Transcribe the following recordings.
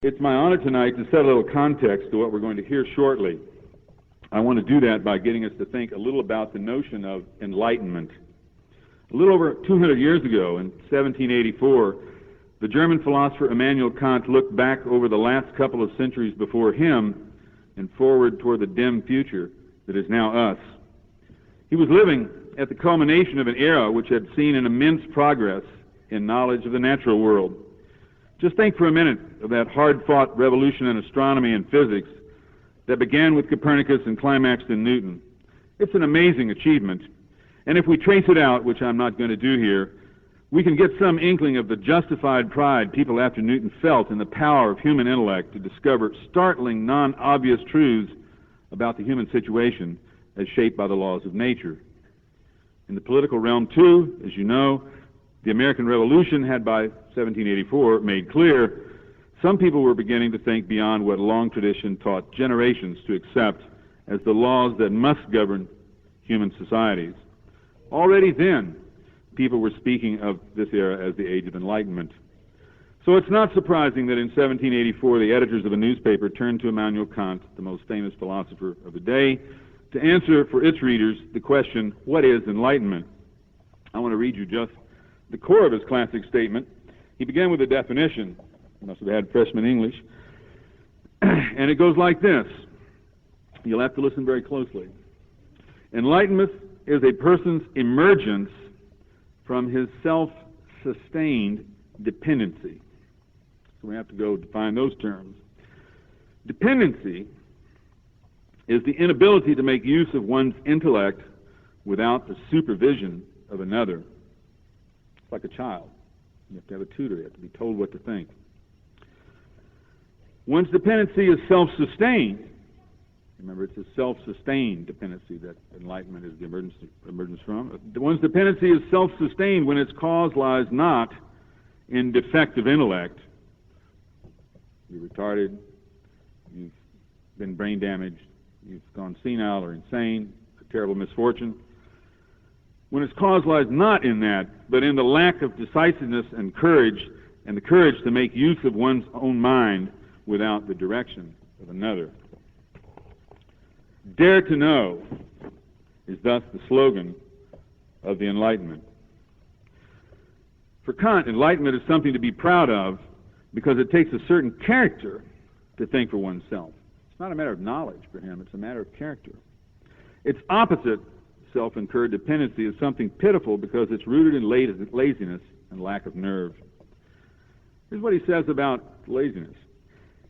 It's my honor tonight to set a little context to what we're going to hear shortly. I want to do that by getting us to think a little about the notion of enlightenment. A little over 200 years ago, in 1784, the German philosopher Immanuel Kant looked back over the last couple of centuries before him and forward toward the dim future that is now us. He was living at the culmination of an era which had seen an immense progress in knowledge of the natural world. Just think for a minute of that hard-fought revolution in astronomy and physics that began with Copernicus and climaxed in Newton. It's an amazing achievement, and if we trace it out, which I'm not going to do here, we can get some inkling of the justified pride people after Newton felt in the power of human intellect to discover startling, non-obvious truths about the human situation as shaped by the laws of nature. In the political realm, too, as you know, the American Revolution had by 1784 made clear some people were beginning to think beyond what long tradition taught generations to accept as the laws that must govern human societies. Already then, people were speaking of this era as the Age of Enlightenment. So it's not surprising that in 1784 the editors of a newspaper turned to Immanuel Kant, the most famous philosopher of the day, to answer for its readers the question, what is enlightenment? I want to read you just the core of his classic statement. He began with a definition. He must have had freshman English. And it goes like this. You'll have to listen very closely. Enlightenment is a person's emergence from his self-sustained dependency. So we have to go define those terms. Dependency is the inability to make use of one's intellect without the supervision of another. It's like a child. You have to have a tutor. You have to be told what to think. One's dependency is self-sustained. Remember, it's a self-sustained dependency that enlightenment is the emergence from. One's dependency is self-sustained when its cause lies not in defective intellect. You're retarded. You've been brain damaged. You've gone senile or insane. A terrible misfortune. When its cause lies not in that, but in the lack of decisiveness and the courage to make use of one's own mind without the direction of another. Dare to know is thus the slogan of the Enlightenment. For Kant, enlightenment is something to be proud of because it takes a certain character to think for oneself. It's not a matter of knowledge for him, it's a matter of character. Its opposite, self-incurred dependency, is something pitiful because it's rooted in laziness and lack of nerve. Here's what he says about laziness.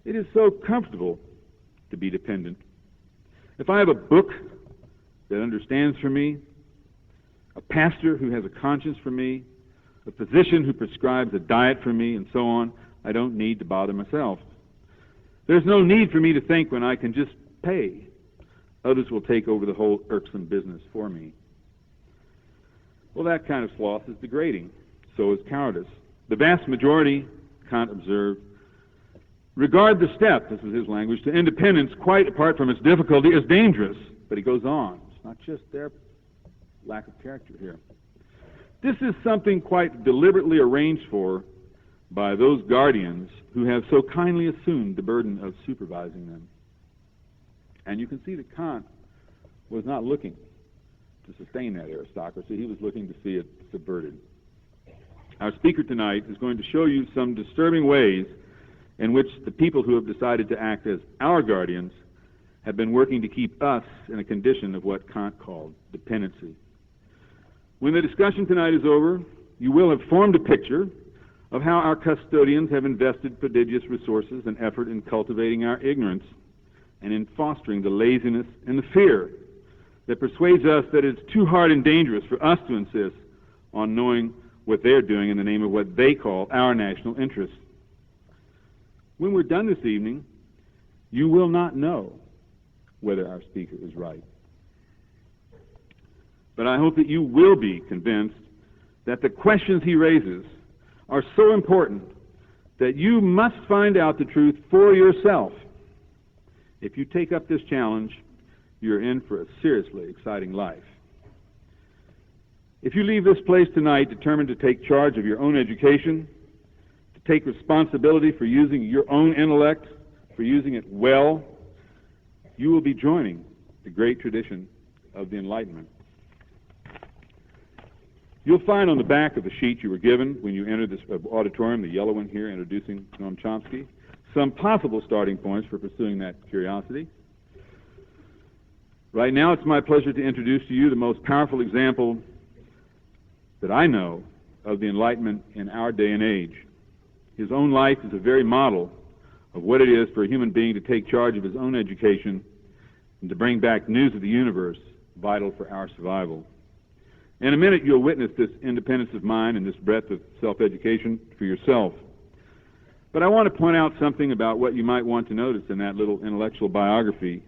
It is so comfortable to be dependent. If I have a book that understands for me, a pastor who has a conscience for me, a physician who prescribes a diet for me, and so on, I don't need to bother myself. There's no need for me to think when I can just pay. Others will take over the whole irksome business for me. Well, that kind of sloth is degrading. So is cowardice. The vast majority, Kant observed, regard the step, this is his language, to independence, quite apart from its difficulty, as dangerous. But he goes on. It's not just their lack of character here. This is something quite deliberately arranged for by those guardians who have so kindly assumed the burden of supervising them. And you can see that Kant was not looking to sustain that aristocracy. He was looking to see it subverted. Our speaker tonight is going to show you some disturbing ways in which the people who have decided to act as our guardians have been working to keep us in a condition of what Kant called dependency. When the discussion tonight is over, you will have formed a picture of how our custodians have invested prodigious resources and effort in cultivating our ignorance and in fostering the laziness and the fear that persuades us that it's too hard and dangerous for us to insist on knowing what they're doing in the name of what they call our national interests. When we're done this evening, you will not know whether our speaker is right. But I hope that you will be convinced that the questions he raises are so important that you must find out the truth for yourself. If you take up this challenge, you're in for a seriously exciting life. If you leave this place tonight determined to take charge of your own education, to take responsibility for using your own intellect, for using it well, you will be joining the great tradition of the Enlightenment. You'll find on the back of the sheet you were given when you entered this auditorium, the yellow one here introducing Noam Chomsky, some possible starting points for pursuing that curiosity. Right now, it's my pleasure to introduce to you the most powerful example that I know of the Enlightenment in our day and age. His own life is a very model of what it is for a human being to take charge of his own education and to bring back news of the universe vital for our survival. In a minute, you'll witness this independence of mind and this breadth of self-education for yourself. But I want to point out something about what you might want to notice in that little intellectual biography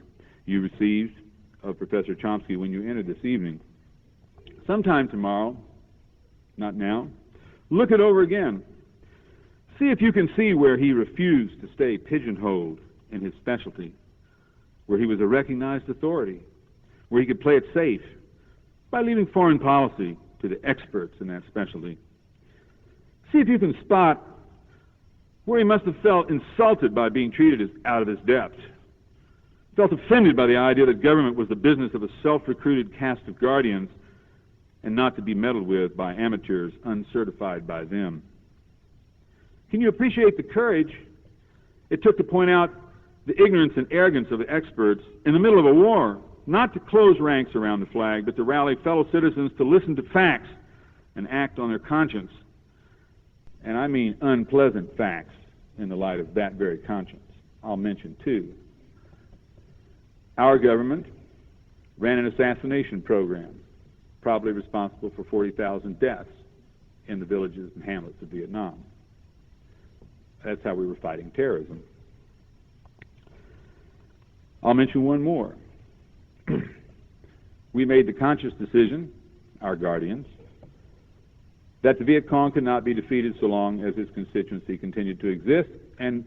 you received of Professor Chomsky when you entered this evening. Sometime tomorrow, not now, look it over again. See if you can see where he refused to stay pigeonholed in his specialty, where he was a recognized authority, where he could play it safe by leaving foreign policy to the experts in that specialty. See if you can spot where he must have felt insulted by being treated as out of his depth, felt offended by the idea that government was the business of a self-recruited caste of guardians and not to be meddled with by amateurs uncertified by them. Can you appreciate the courage it took to point out the ignorance and arrogance of the experts in the middle of a war, not to close ranks around the flag, but to rally fellow citizens to listen to facts and act on their conscience? And I mean unpleasant facts in the light of that very conscience. I'll mention two. Our government ran an assassination program, probably responsible for 40,000 deaths in the villages and hamlets of Vietnam. That's how we were fighting terrorism. I'll mention one more. We made the conscious decision, our guardians, that the Viet Cong could not be defeated so long as its constituency continued to exist, and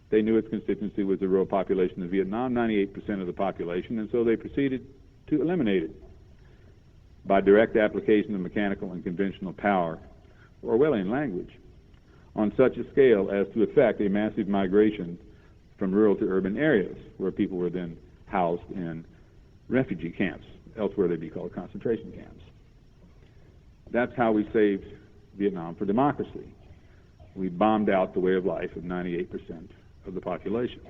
they knew its constituency was the rural population of Vietnam, 98% of the population, and so they proceeded to eliminate it by direct application of mechanical and conventional power, Orwellian language, on such a scale as to effect a massive migration from rural to urban areas, where people were then housed in refugee camps. Elsewhere they'd be called concentration camps. That's how we saved Vietnam for democracy. We bombed out the way of life of 98% of the population.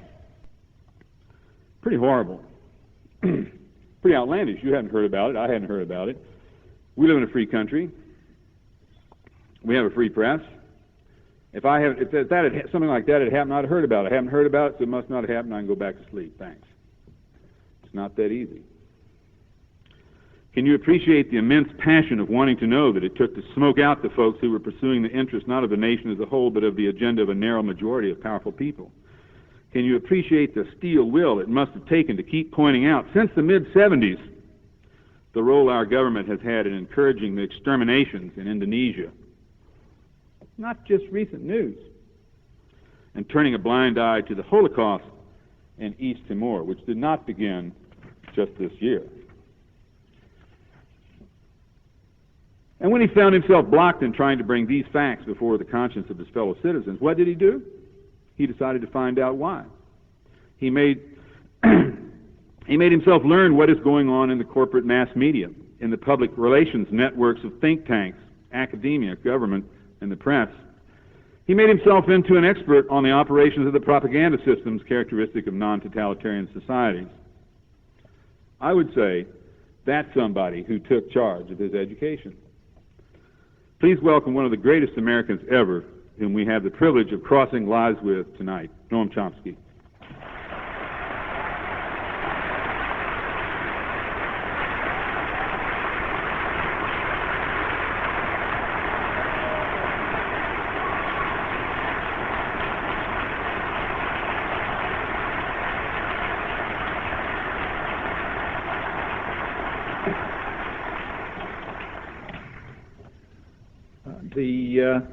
Pretty horrible. Pretty outlandish. You hadn't heard about it. I hadn't heard about it. We live in a free country. We have a free press. If something like that had happened, I'd have heard about it. I haven't heard about it, so it must not have happened. I can go back to sleep. Thanks. It's not that easy. Can you appreciate the immense passion of wanting to know that it took to smoke out the folks who were pursuing the interests not of the nation as a whole, but of the agenda of a narrow majority of powerful people? Can you appreciate the steel will it must have taken to keep pointing out, since the mid-'70s, the role our government has had in encouraging the exterminations in Indonesia? Not just recent news. And turning a blind eye to the Holocaust in East Timor, which did not begin just this year. And when he found himself blocked in trying to bring these facts before the conscience of his fellow citizens, what did he do? He decided to find out why. He made himself learn what is going on in the corporate mass media, in the public relations networks of think tanks, academia, government, and the press. He made himself into an expert on the operations of the propaganda systems characteristic of non-totalitarian societies. I would say that's somebody who took charge of his education. Please welcome one of the greatest Americans ever, whom we have the privilege of crossing lives with tonight, Noam Chomsky. The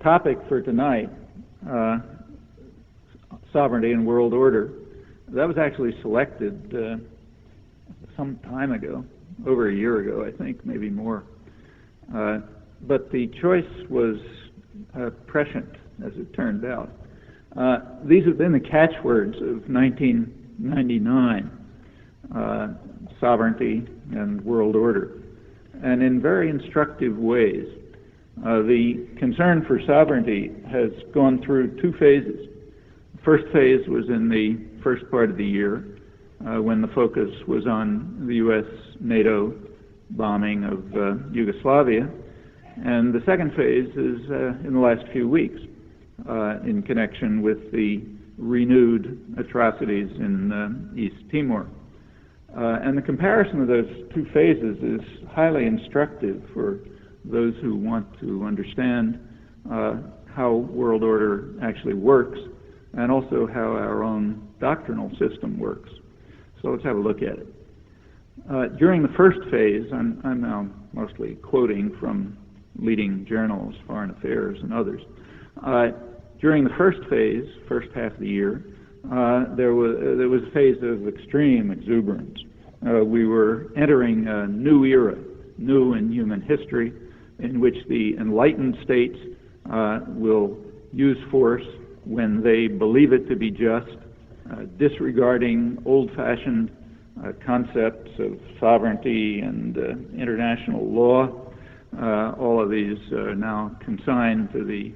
topic for tonight, sovereignty and world order, that was actually selected some time ago, over a year ago, I think, maybe more. But the choice was prescient as it turned out. These have been the catchwords of 1999, sovereignty and world order, and in very instructive ways. The concern for sovereignty has gone through two phases. The first phase was in the first part of the year, when the focus was on the U.S.-NATO bombing of Yugoslavia, and the second phase is in the last few weeks, in connection with the renewed atrocities in East Timor. And the comparison of those two phases is highly instructive for those who want to understand how world order actually works, and also how our own doctrinal system works. So let's have a look at it. During the first phase, I'm now mostly quoting from leading journals, Foreign Affairs and others. During the first phase, first half of the year, there was a phase of extreme exuberance. We were entering a new era, new in human history, in which the enlightened states will use force when they believe it to be just, disregarding old-fashioned concepts of sovereignty and international law. All of these are now consigned to the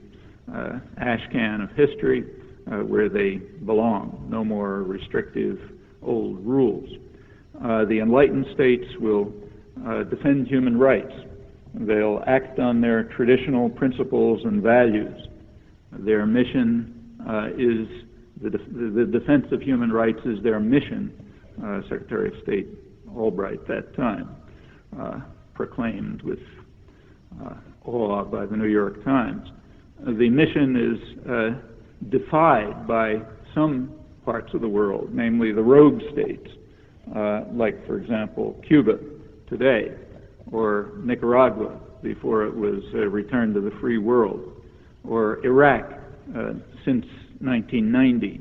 ash can of history, where they belong. No more restrictive old rules. The enlightened states will defend human rights. They'll act on their traditional principles and values. Their mission is the defense of human rights is their mission. Secretary of State Albright that time proclaimed with awe by the New York Times. The mission is defied by some parts of the world, namely the rogue states, like, for example, Cuba today, or Nicaragua before it was returned to the free world, or Iraq since 1990,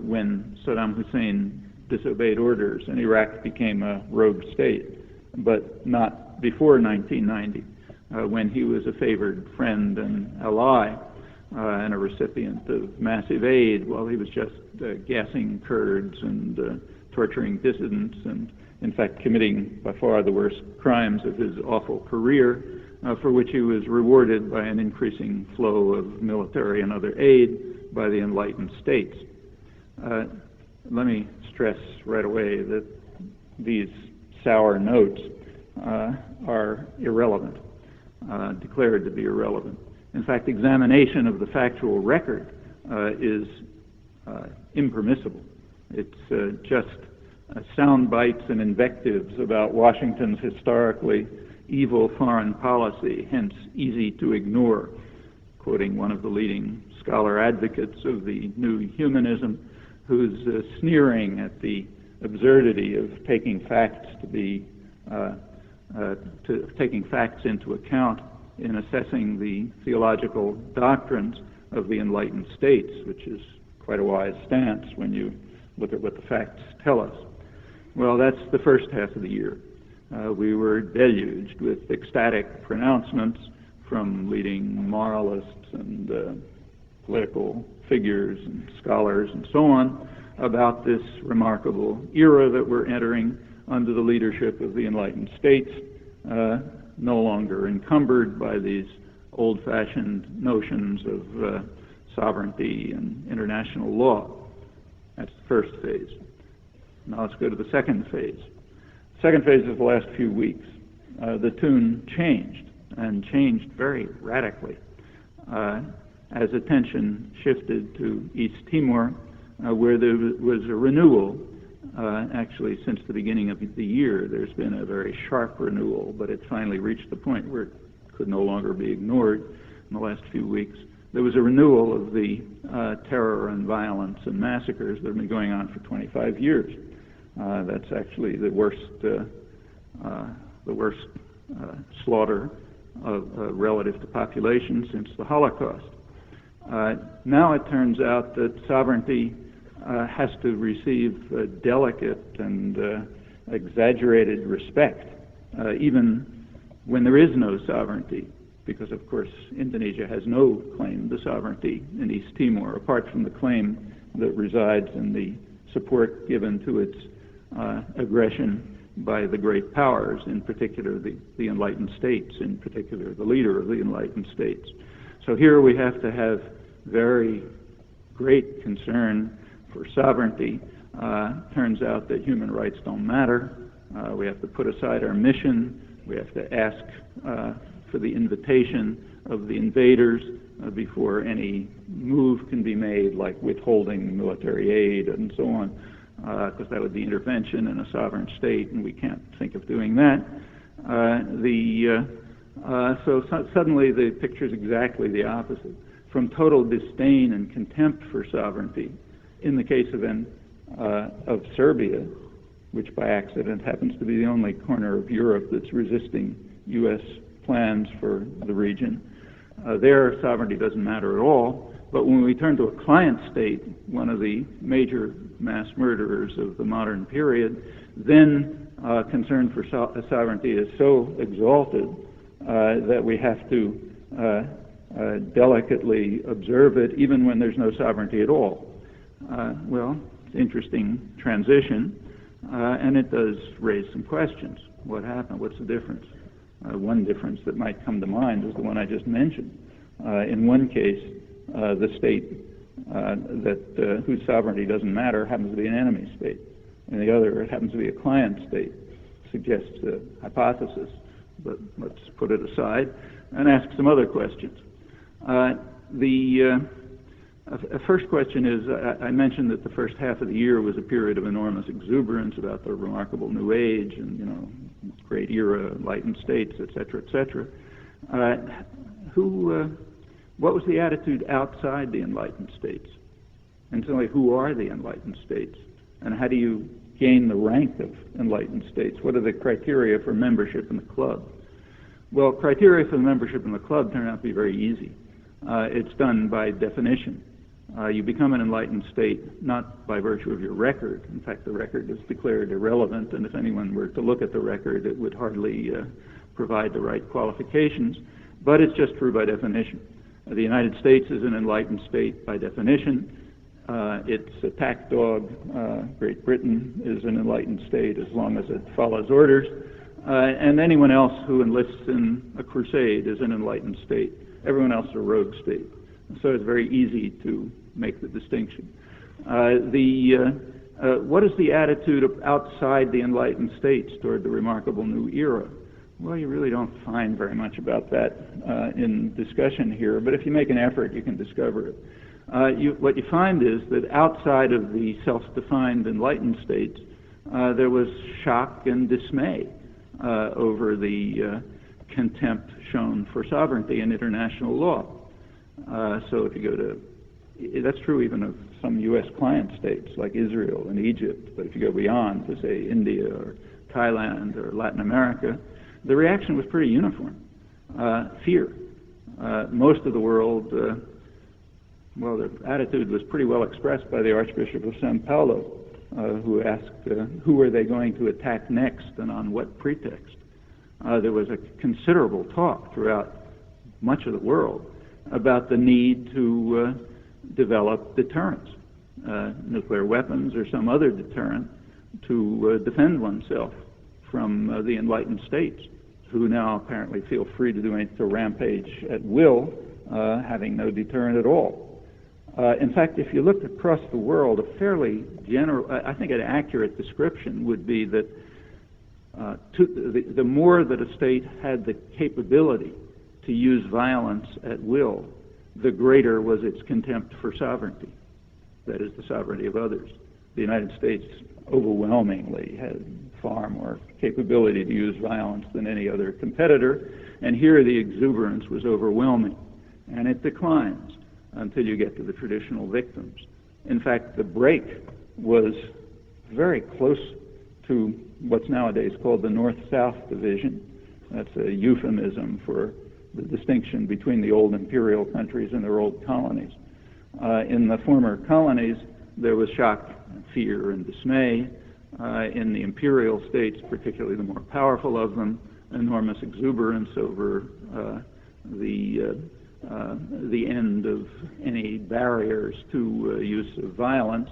when Saddam Hussein disobeyed orders and Iraq became a rogue state, but not before 1990, when he was a favored friend and ally and a recipient of massive aid while he was just gassing Kurds and torturing dissidents and, in fact, committing by far the worst crimes of his awful career, for which he was rewarded by an increasing flow of military and other aid by the enlightened states. Let me stress right away that these sour notes are irrelevant, declared to be irrelevant. In fact, examination of the factual record is impermissible. It's just sound bites and invectives about Washington's historically evil foreign policy, hence easy to ignore, quoting one of the leading scholar advocates of the new humanism, who's sneering at the absurdity of taking facts taking facts into account in assessing the theological doctrines of the enlightened states, which is quite a wise stance when you look at what the facts tell us. Well, that's the first half of the year. We were deluged with ecstatic pronouncements from leading moralists and political figures and scholars and so on about this remarkable era that we're entering under the leadership of the enlightened states, no longer encumbered by these old-fashioned notions of sovereignty and international law. That's the first phase. Now let's go to the second phase. Second phase is the last few weeks. The tune changed, and changed very radically, as attention shifted to East Timor, where there was a renewal. Actually, since the beginning of the year, there's been a very sharp renewal, but it finally reached the point where it could no longer be ignored in the last few weeks. There was a renewal of the terror and violence and massacres that have been going on for 25 years. That's actually the worst slaughter relative to population since the Holocaust. Now it turns out that sovereignty has to receive delicate and exaggerated respect, even when there is no sovereignty. because of course Indonesia has no claim to sovereignty in East Timor, apart from the claim that resides in the support given to its aggression by the great powers, in particular the enlightened states, in particular the leader of the enlightened states. So here we have to have very great concern for sovereignty. Turns out that human rights don't matter. We have to put aside our mission. We have to ask for the invitation of the invaders before any move can be made, like withholding military aid and so on, because that would be intervention in a sovereign state, and we can't think of doing that. So suddenly the picture is exactly the opposite. From total disdain and contempt for sovereignty, in the case of Serbia, which by accident happens to be the only corner of Europe that's resisting U.S. plans for the region, their sovereignty doesn't matter at all. But when we turn to a client state, one of the major mass murderers of the modern period, then concern for sovereignty is so exalted that we have to delicately observe it, even when there's no sovereignty at all. Well, it's an interesting transition, and it does raise some questions. What happened? What's the difference? One difference that might come to mind is the one I just mentioned. In one case, the state whose sovereignty doesn't matter happens to be an enemy state. In the other, it happens to be a client state. Suggests a hypothesis, but let's put it aside and ask some other questions. The first question is, I mentioned that the first half of the year was a period of enormous exuberance about the remarkable new age and, great era, enlightened states, et cetera, et cetera. What was the attitude outside the enlightened states? And certainly, who are the enlightened states? And how do you gain the rank of enlightened states? What are the criteria for membership in the club? Well, criteria for membership in the club turn out to be very easy. It's done by definition. You become an enlightened state not by virtue of your record. In fact, the record is declared irrelevant, and if anyone were to look at the record, it would hardly provide the right qualifications, but it's just true by definition. The United States is an enlightened state by definition. Its attack dog, Great Britain, is an enlightened state as long as it follows orders, and anyone else who enlists in a crusade is an enlightened state. Everyone else is a rogue state. So it's very easy to make the distinction. What is the attitude of outside the enlightened states toward the remarkable new era? Well, you really don't find very much about that in discussion here, but if you make an effort, you can discover it. What you find is that outside of the self-defined enlightened states, there was shock and dismay over the contempt shown for sovereignty in international law. So if you go to, that's true even of some U.S. client states like Israel and Egypt, but if you go beyond to, say, India or Thailand or Latin America, the reaction was pretty uniform. Fear. Most of the world, well, the attitude was pretty well expressed by the Archbishop of São Paulo, who asked who were they going to attack next and on what pretext. There was a considerable talk throughout much of the world about the need to develop deterrence, nuclear weapons or some other deterrent to defend oneself from the enlightened states, who now apparently feel free to do anything, to rampage at will, having no deterrent at all. In fact, if you look across the world, a fairly general, I think an accurate description would be that the more that a state had the capability to use violence at will, the greater was its contempt for sovereignty, that is, the sovereignty of others. The United States overwhelmingly had far more capability to use violence than any other competitor, and here the exuberance was overwhelming, and it declines until you get to the traditional victims. In fact, the break was very close to what's nowadays called the North-South division. That's a euphemism for the distinction between the old imperial countries and their old colonies. In the former colonies, there was shock, fear, and dismay. In the imperial states, particularly the more powerful of them, enormous exuberance over the end of any barriers to use of violence,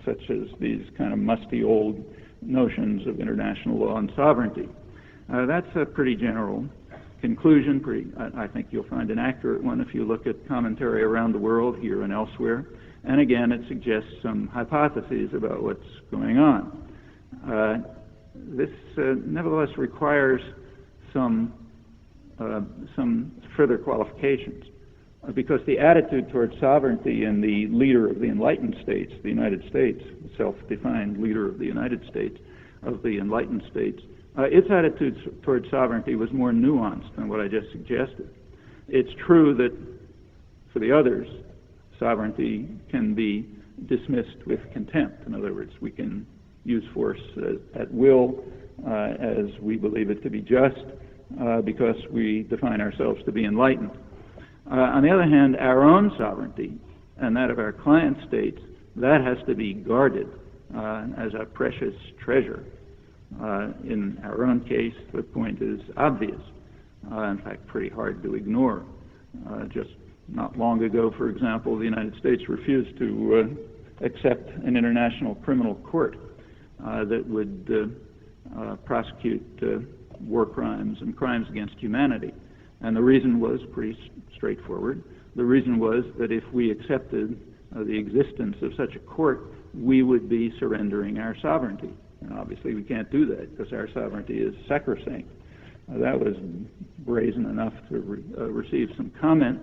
such as these kind of musty old notions of international law and sovereignty. That's a pretty general conclusion. I think you'll find an accurate one if you look at commentary around the world, here and elsewhere. And again, it suggests some hypotheses about what's going on. This nevertheless requires some further qualifications, because the attitude towards sovereignty in the leader of the enlightened states, the United States, the self-defined leader of the United States, of the enlightened states, its attitude towards sovereignty was more nuanced than what I just suggested. It's true that for the others, sovereignty can be dismissed with contempt. In other words, we can use force at will as we believe it to be just, because we define ourselves to be enlightened. On the other hand, our own sovereignty and that of our client states, that has to be guarded as a precious treasure. In our own case, the point is obvious, in fact, pretty hard to ignore. Just not long ago, for example, the United States refused to accept an international criminal court that would prosecute war crimes and crimes against humanity. And the reason was pretty straightforward. The reason was that if we accepted the existence of such a court, we would be surrendering our sovereignty. And obviously we can't do that because our sovereignty is sacrosanct. That was brazen enough to receive some comment,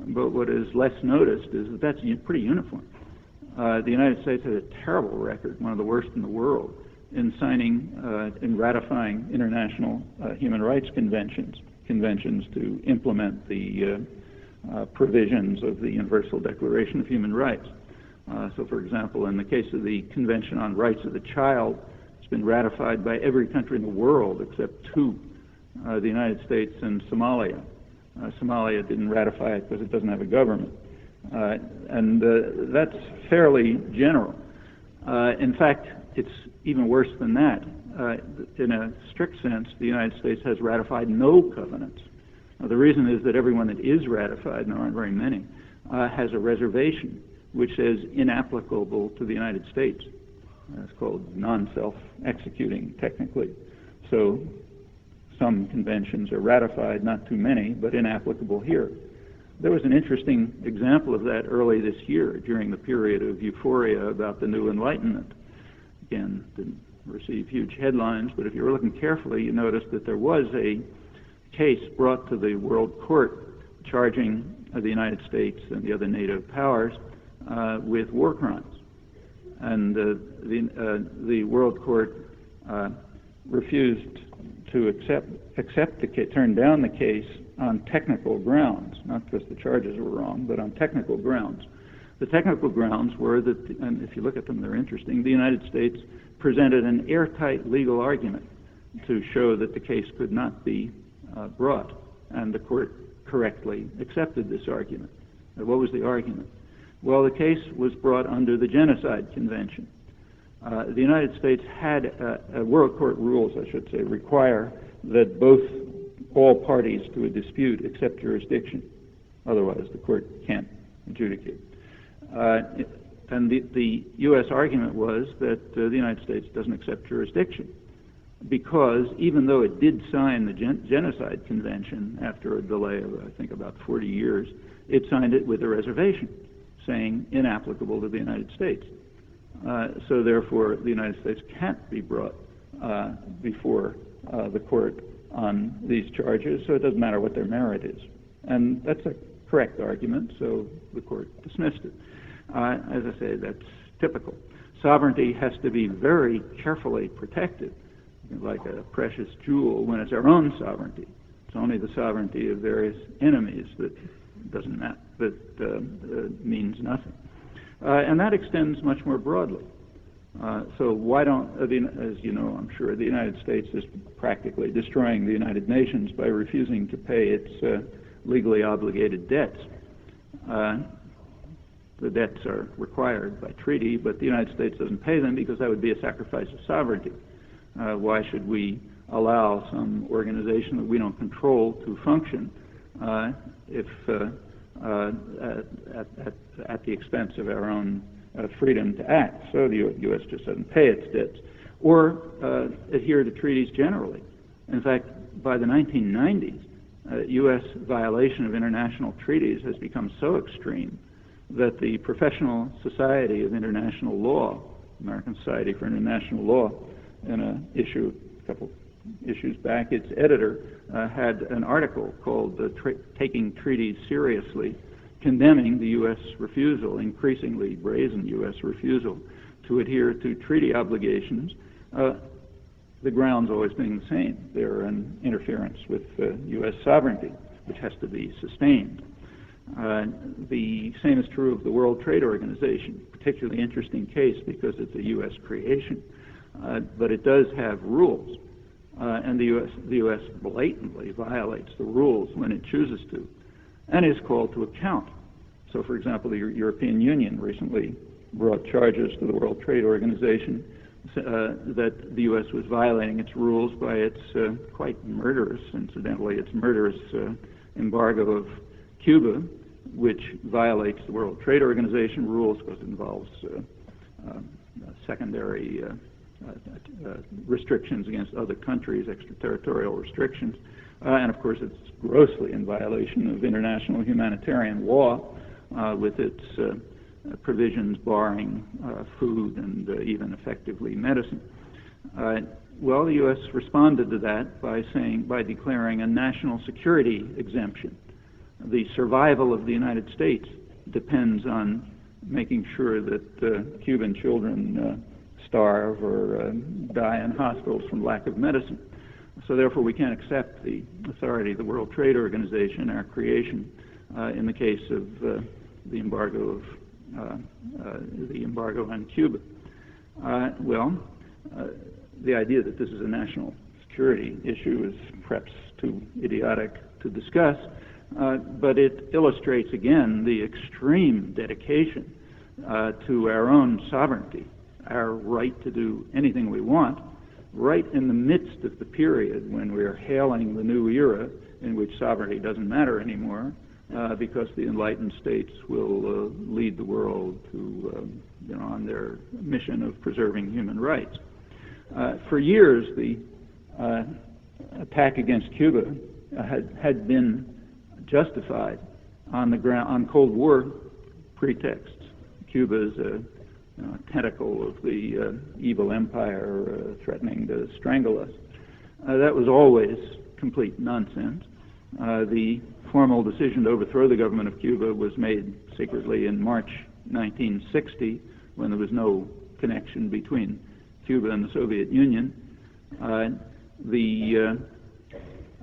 but what is less noticed is that that's pretty uniform. The United States has a terrible record, one of the worst in the world, in signing, in ratifying international human rights conventions to implement the provisions of the Universal Declaration of Human Rights. So, for example, in the case of the Convention on Rights of the Child, it's been ratified by every country in the world except two, the United States and Somalia. Somalia didn't ratify it because it doesn't have a government. And that's fairly general. In fact, it's even worse than that. In a strict sense, the United States has ratified no covenants. Now, the reason is that everyone that is ratified, and there aren't very many, has a reservation which says inapplicable to the United States. It's called non-self-executing, technically. So some conventions are ratified, not too many, but inapplicable here. There was an interesting example of that early this year during the period of euphoria about the New Enlightenment. Again, didn't receive huge headlines, but if you were looking carefully, you noticed that there was a case brought to the World Court charging the United States and the other NATO powers with war crimes. And the World Court refused to turn down the case on technical grounds, not because the charges were wrong, but on technical grounds. The technical grounds were that, and if you look at them, they're interesting, the United States presented an airtight legal argument to show that the case could not be brought, and the court correctly accepted this argument. Now, what was the argument? Well, the case was brought under the Genocide Convention. The United States had World Court rules, I should say, require that all parties to a dispute accept jurisdiction. Otherwise, the court can't adjudicate. And the U.S. argument was that the United States doesn't accept jurisdiction because even though it did sign the Genocide Convention after a delay of, I think, about 40 years, it signed it with a reservation saying inapplicable to the United States. So therefore, the United States can't be brought before the court on these charges, so it doesn't matter what their merit is. And that's a correct argument, so the court dismissed it. As I say, that's typical. Sovereignty has to be very carefully protected, like a precious jewel, when it's our own sovereignty. It's only the sovereignty of various enemies that doesn't matter, that means nothing. And that extends much more broadly. So why don't, as you know, I'm sure, the United States is practically destroying the United Nations by refusing to pay its legally obligated debts. The debts are required by treaty, but the United States doesn't pay them because that would be a sacrifice of sovereignty. Why should we allow some organization that we don't control to function if at the expense of our own freedom to act. So the U.S. just doesn't pay its debts or adhere to treaties generally. In fact, by the 1990s, U.S. violation of international treaties has become so extreme that the Professional Society of International Law, American Society for International Law, in a couple issues back, its editor had an article called Taking Treaties Seriously, condemning the U.S. refusal, increasingly brazen U.S. refusal, to adhere to treaty obligations, the grounds always being the same. They're an interference with U.S. sovereignty, which has to be sustained. The same is true of the World Trade Organization, particularly interesting case because it's a U.S. creation, but it does have rules, and the U.S. blatantly violates the rules when it chooses to, and is called to account. So, for example, the European Union recently brought charges to the World Trade Organization that the U.S. was violating its rules by its quite murderous, incidentally, its murderous embargo of Cuba, which violates the World Trade Organization rules because it involves secondary restrictions against other countries, extraterritorial restrictions, and of course it's grossly in violation of international humanitarian law with its provisions barring food and even effectively medicine. Well, the U.S. responded to that by declaring a national security exemption. The survival of the United States depends on making sure that Cuban children starve or die in hospitals from lack of medicine. So therefore we can't accept the authority of the World Trade Organization, our creation, in the case of the embargo on Cuba. The idea that this is a national security issue is perhaps too idiotic to discuss, but it illustrates again the extreme dedication to our own sovereignty, our right to do anything we want, right in the midst of the period when we're hailing the new era in which sovereignty doesn't matter anymore, because the enlightened states will lead the world to, on their mission of preserving human rights. For years, the attack against Cuba had been justified on Cold War pretexts. Cuba is a tentacle of the evil empire threatening to strangle us. That was always complete nonsense. The formal decision to overthrow the government of Cuba was made secretly in March 1960, when there was no connection between Cuba and the Soviet Union.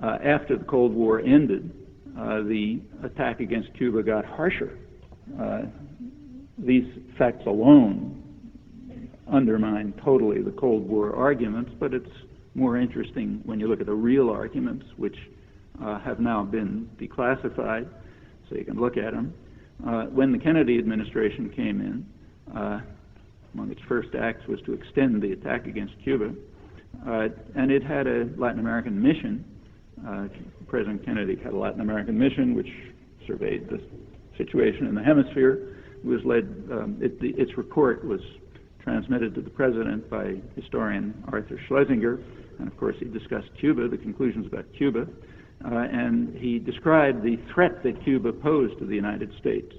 After the Cold War ended, the attack against Cuba got harsher. These facts alone undermine totally the Cold War arguments, but it's more interesting when you look at the real arguments, which have now been declassified, so you can look at them. When the Kennedy administration came in, among its first acts was to extend the attack against Cuba, and it had a Latin American mission. President Kennedy had a Latin American mission which surveyed the situation in the hemisphere. Its report was transmitted to the president by historian Arthur Schlesinger, and of course he discussed Cuba, the conclusions about Cuba, and he described the threat that Cuba posed to the United States.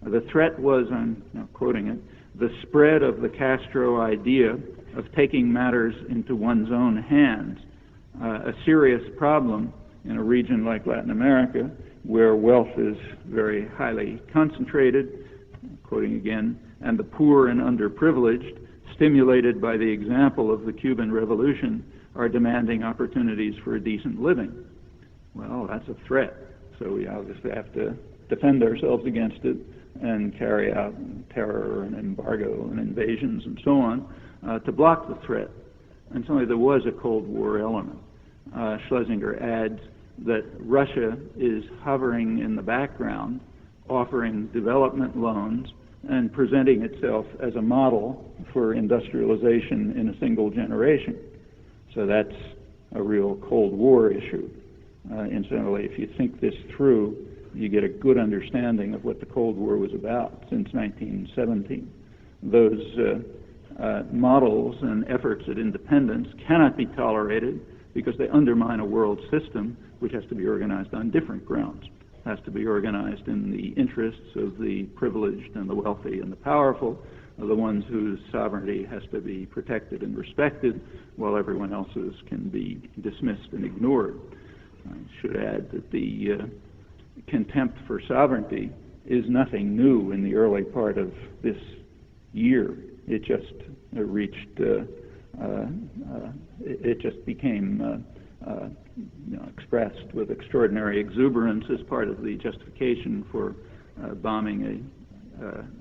The threat was, I'm now quoting it, the spread of the Castro idea of taking matters into one's own hands, a serious problem in a region like Latin America where wealth is very highly concentrated, quoting again, and the poor and underprivileged, stimulated by the example of the Cuban Revolution, are demanding opportunities for a decent living. Well, that's a threat, so we obviously have to defend ourselves against it and carry out terror and embargo and invasions and so on to block the threat. And certainly there was a Cold War element. Schlesinger adds that Russia is hovering in the background, offering development loans and presenting itself as a model for industrialization in a single generation. So that's a real Cold War issue. Incidentally, if you think this through, you get a good understanding of what the Cold War was about since 1917. Those models and efforts at independence cannot be tolerated because they undermine a world system which has to be organized on different grounds. It has to be organized in the interests of the privileged and the wealthy and the powerful, the ones whose sovereignty has to be protected and respected, while everyone else's can be dismissed and ignored. I should add that the contempt for sovereignty is nothing new in the early part of this year. It just it just became expressed with extraordinary exuberance as part of the justification for bombing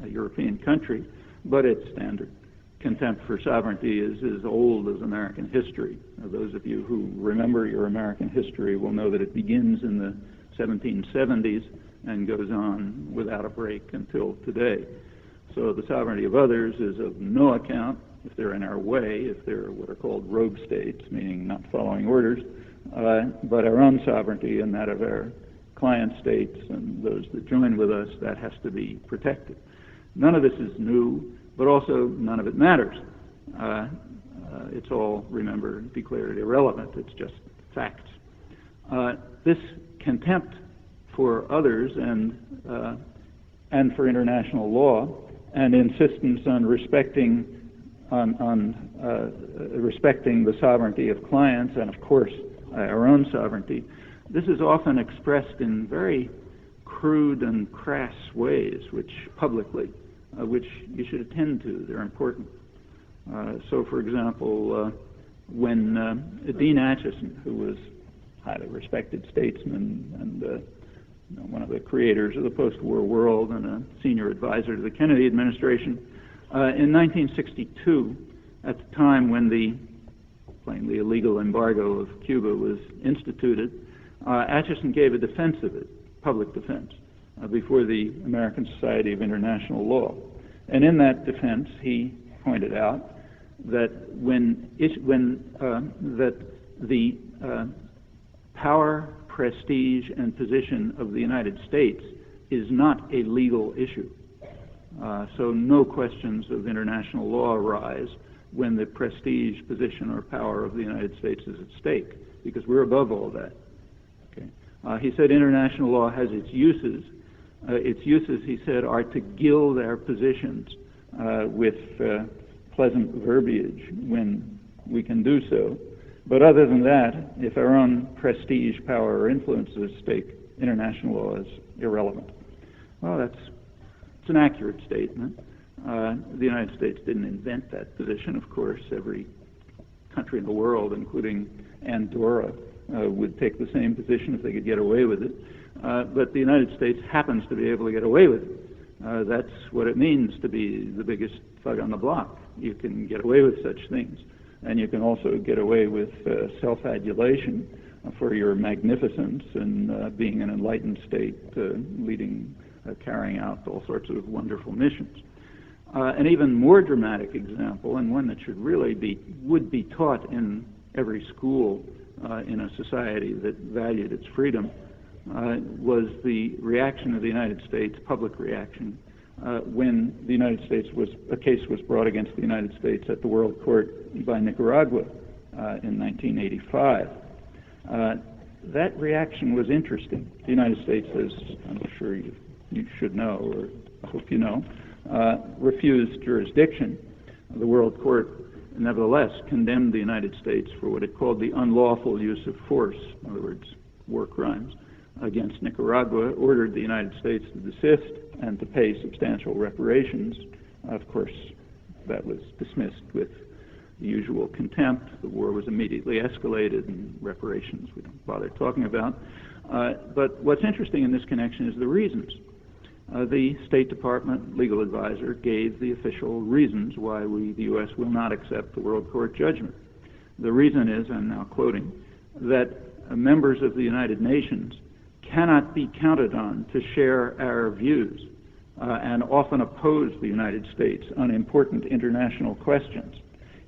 a European country, but it's standard. Contempt for sovereignty is as old as American history. Those of you who remember your American history will know that it begins in the 1770s and goes on without a break until today. So the sovereignty of others is of no account if they're in our way, if they're what are called rogue states, meaning not following orders, but our own sovereignty and that of our client states and those that join with us, that has to be protected. None of this is new, but also none of it matters. It's all, remember, declared irrelevant. It's just facts. This contempt for others and for international law and insistence on respecting the sovereignty of clients and, of course, our own sovereignty, this is often expressed in very crude and crass ways, which you should attend to. They're important. So, for example, when Dean Acheson, who was a highly respected statesman and one of the creators of the post-war world and a senior advisor to the Kennedy administration, in 1962, at the time when the plainly illegal embargo of Cuba was instituted, Acheson gave a defense of it, public defense, before the American Society of International Law. And in that defense, he pointed out that that the power, prestige, and position of the United States is not a legal issue. So no questions of international law arise when the prestige, position, or power of the United States is at stake, because we're above all that. Okay. He said international law has its uses. Its uses, he said, are to gild our positions with pleasant verbiage when we can do so. But other than that, if our own prestige, power, or influence is at stake, international law is irrelevant. Well, it's an accurate statement. The United States didn't invent that position, of course. Every country in the world, including Andorra, would take the same position if they could get away with it. But the United States happens to be able to get away with it. That's what it means to be the biggest thug on the block. You can get away with such things. And you can also get away with self-adulation for your magnificence and being an enlightened state, carrying out all sorts of wonderful missions. An even more dramatic example, and one that would be taught in every school in a society that valued its freedom, was the reaction of the United States, public reaction, when the United States a case was brought against the United States at the World Court by Nicaragua in 1985. That reaction was interesting. The United States, as I'm sure you should know, or I hope you know, refused jurisdiction. The World Court nevertheless condemned the United States for what it called the unlawful use of force, in other words, war crimes, against Nicaragua, ordered the United States to desist and to pay substantial reparations. Of course, that was dismissed with the usual contempt. The war was immediately escalated, and reparations we don't bother talking about. But what's interesting in this connection is the reasons. The State Department legal advisor gave the official reasons why the U.S. will not accept the World Court judgment. The reason is, I'm now quoting, that members of the United Nations cannot be counted on to share our views and often oppose the United States on important international questions.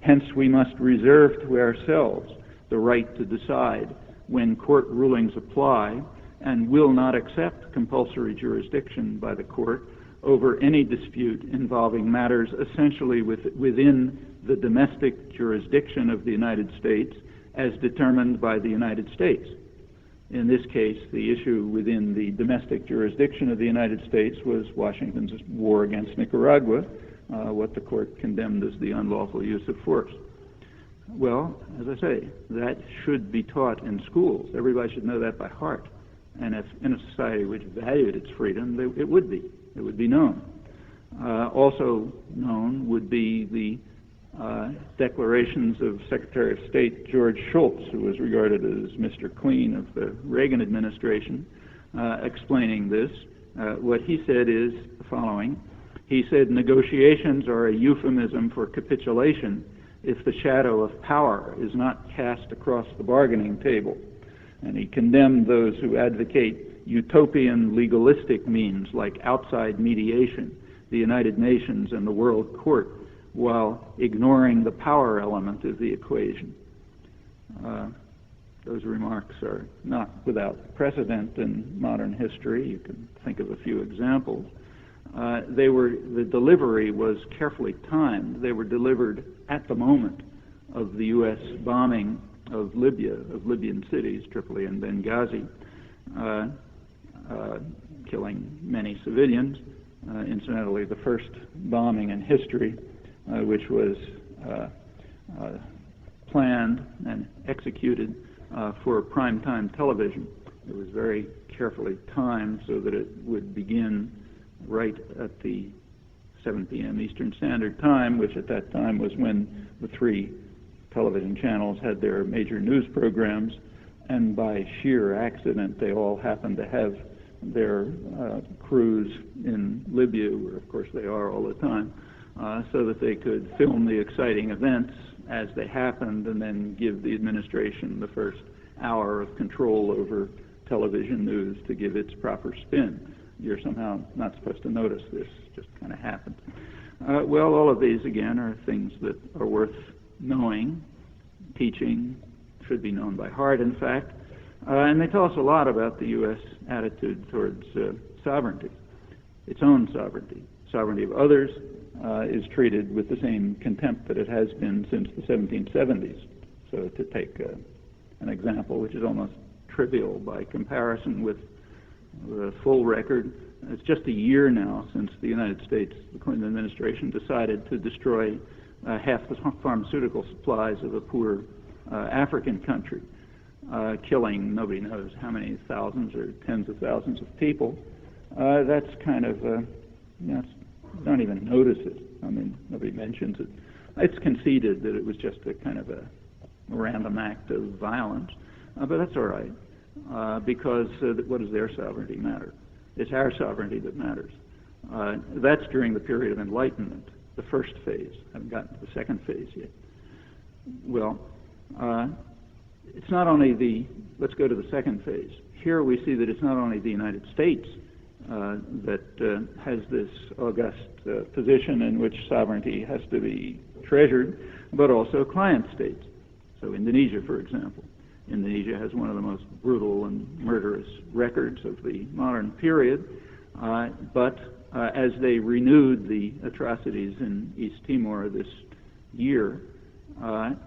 Hence, we must reserve to ourselves the right to decide when court rulings apply and will not accept compulsory jurisdiction by the court over any dispute involving matters essentially within the domestic jurisdiction of the United States as determined by the United States. In this case, the issue within the domestic jurisdiction of the United States was Washington's war against Nicaragua, what the court condemned as the unlawful use of force. Well, as I say, that should be taught in schools. Everybody should know that by heart. And if in a society which valued its freedom, it would be. It would be known. Also known would be the declarations of Secretary of State George Shultz, who was regarded as Mr. Clean of the Reagan administration, explaining this. What he said is the following. He said, negotiations are a euphemism for capitulation if the shadow of power is not cast across the bargaining table. And he condemned those who advocate utopian legalistic means like outside mediation, the United Nations, and the World Court, while ignoring the power element of the equation. Those remarks are not without precedent in modern history. You can think of a few examples. The delivery was carefully timed. They were delivered at the moment of the U.S. bombing of Libya, of Libyan cities, Tripoli and Benghazi, killing many civilians. Incidentally, the first bombing in history, which was planned and executed for primetime television. It was very carefully timed so that it would begin right at the 7 p.m. Eastern Standard Time, which at that time was when the three television channels had their major news programs, and by sheer accident they all happened to have their crews in Libya, where of course they are all the time, so that they could film the exciting events as they happened and then give the administration the first hour of control over television news to give its proper spin. You're somehow not supposed to notice this, just kind of happened. Well, all of these, again, are things that are worth knowing, teaching, should be known by heart, in fact, and they tell us a lot about the U.S. attitude towards sovereignty, its own sovereignty. Sovereignty of others is treated with the same contempt that it has been since the 1770s. So to take an example which is almost trivial by comparison with the full record, it's just a year now since the United States, the Clinton administration, decided to destroy half the pharmaceutical supplies of a poor African country, killing nobody knows how many thousands or tens of thousands of people. That's kind of, don't even notice it. I mean, nobody mentions it. It's conceded that it was just a kind of a random act of violence, but that's all right, because what does their sovereignty matter? It's our sovereignty that matters. That's during the period of enlightenment, the first phase. I haven't gotten to the second phase yet. Well, it's not only let's go to the second phase. Here we see that it's not only the United States that has this august position in which sovereignty has to be treasured, but also client states. So Indonesia, for example. Indonesia has one of the most brutal and murderous records of the modern period, but as they renewed the atrocities in East Timor this year,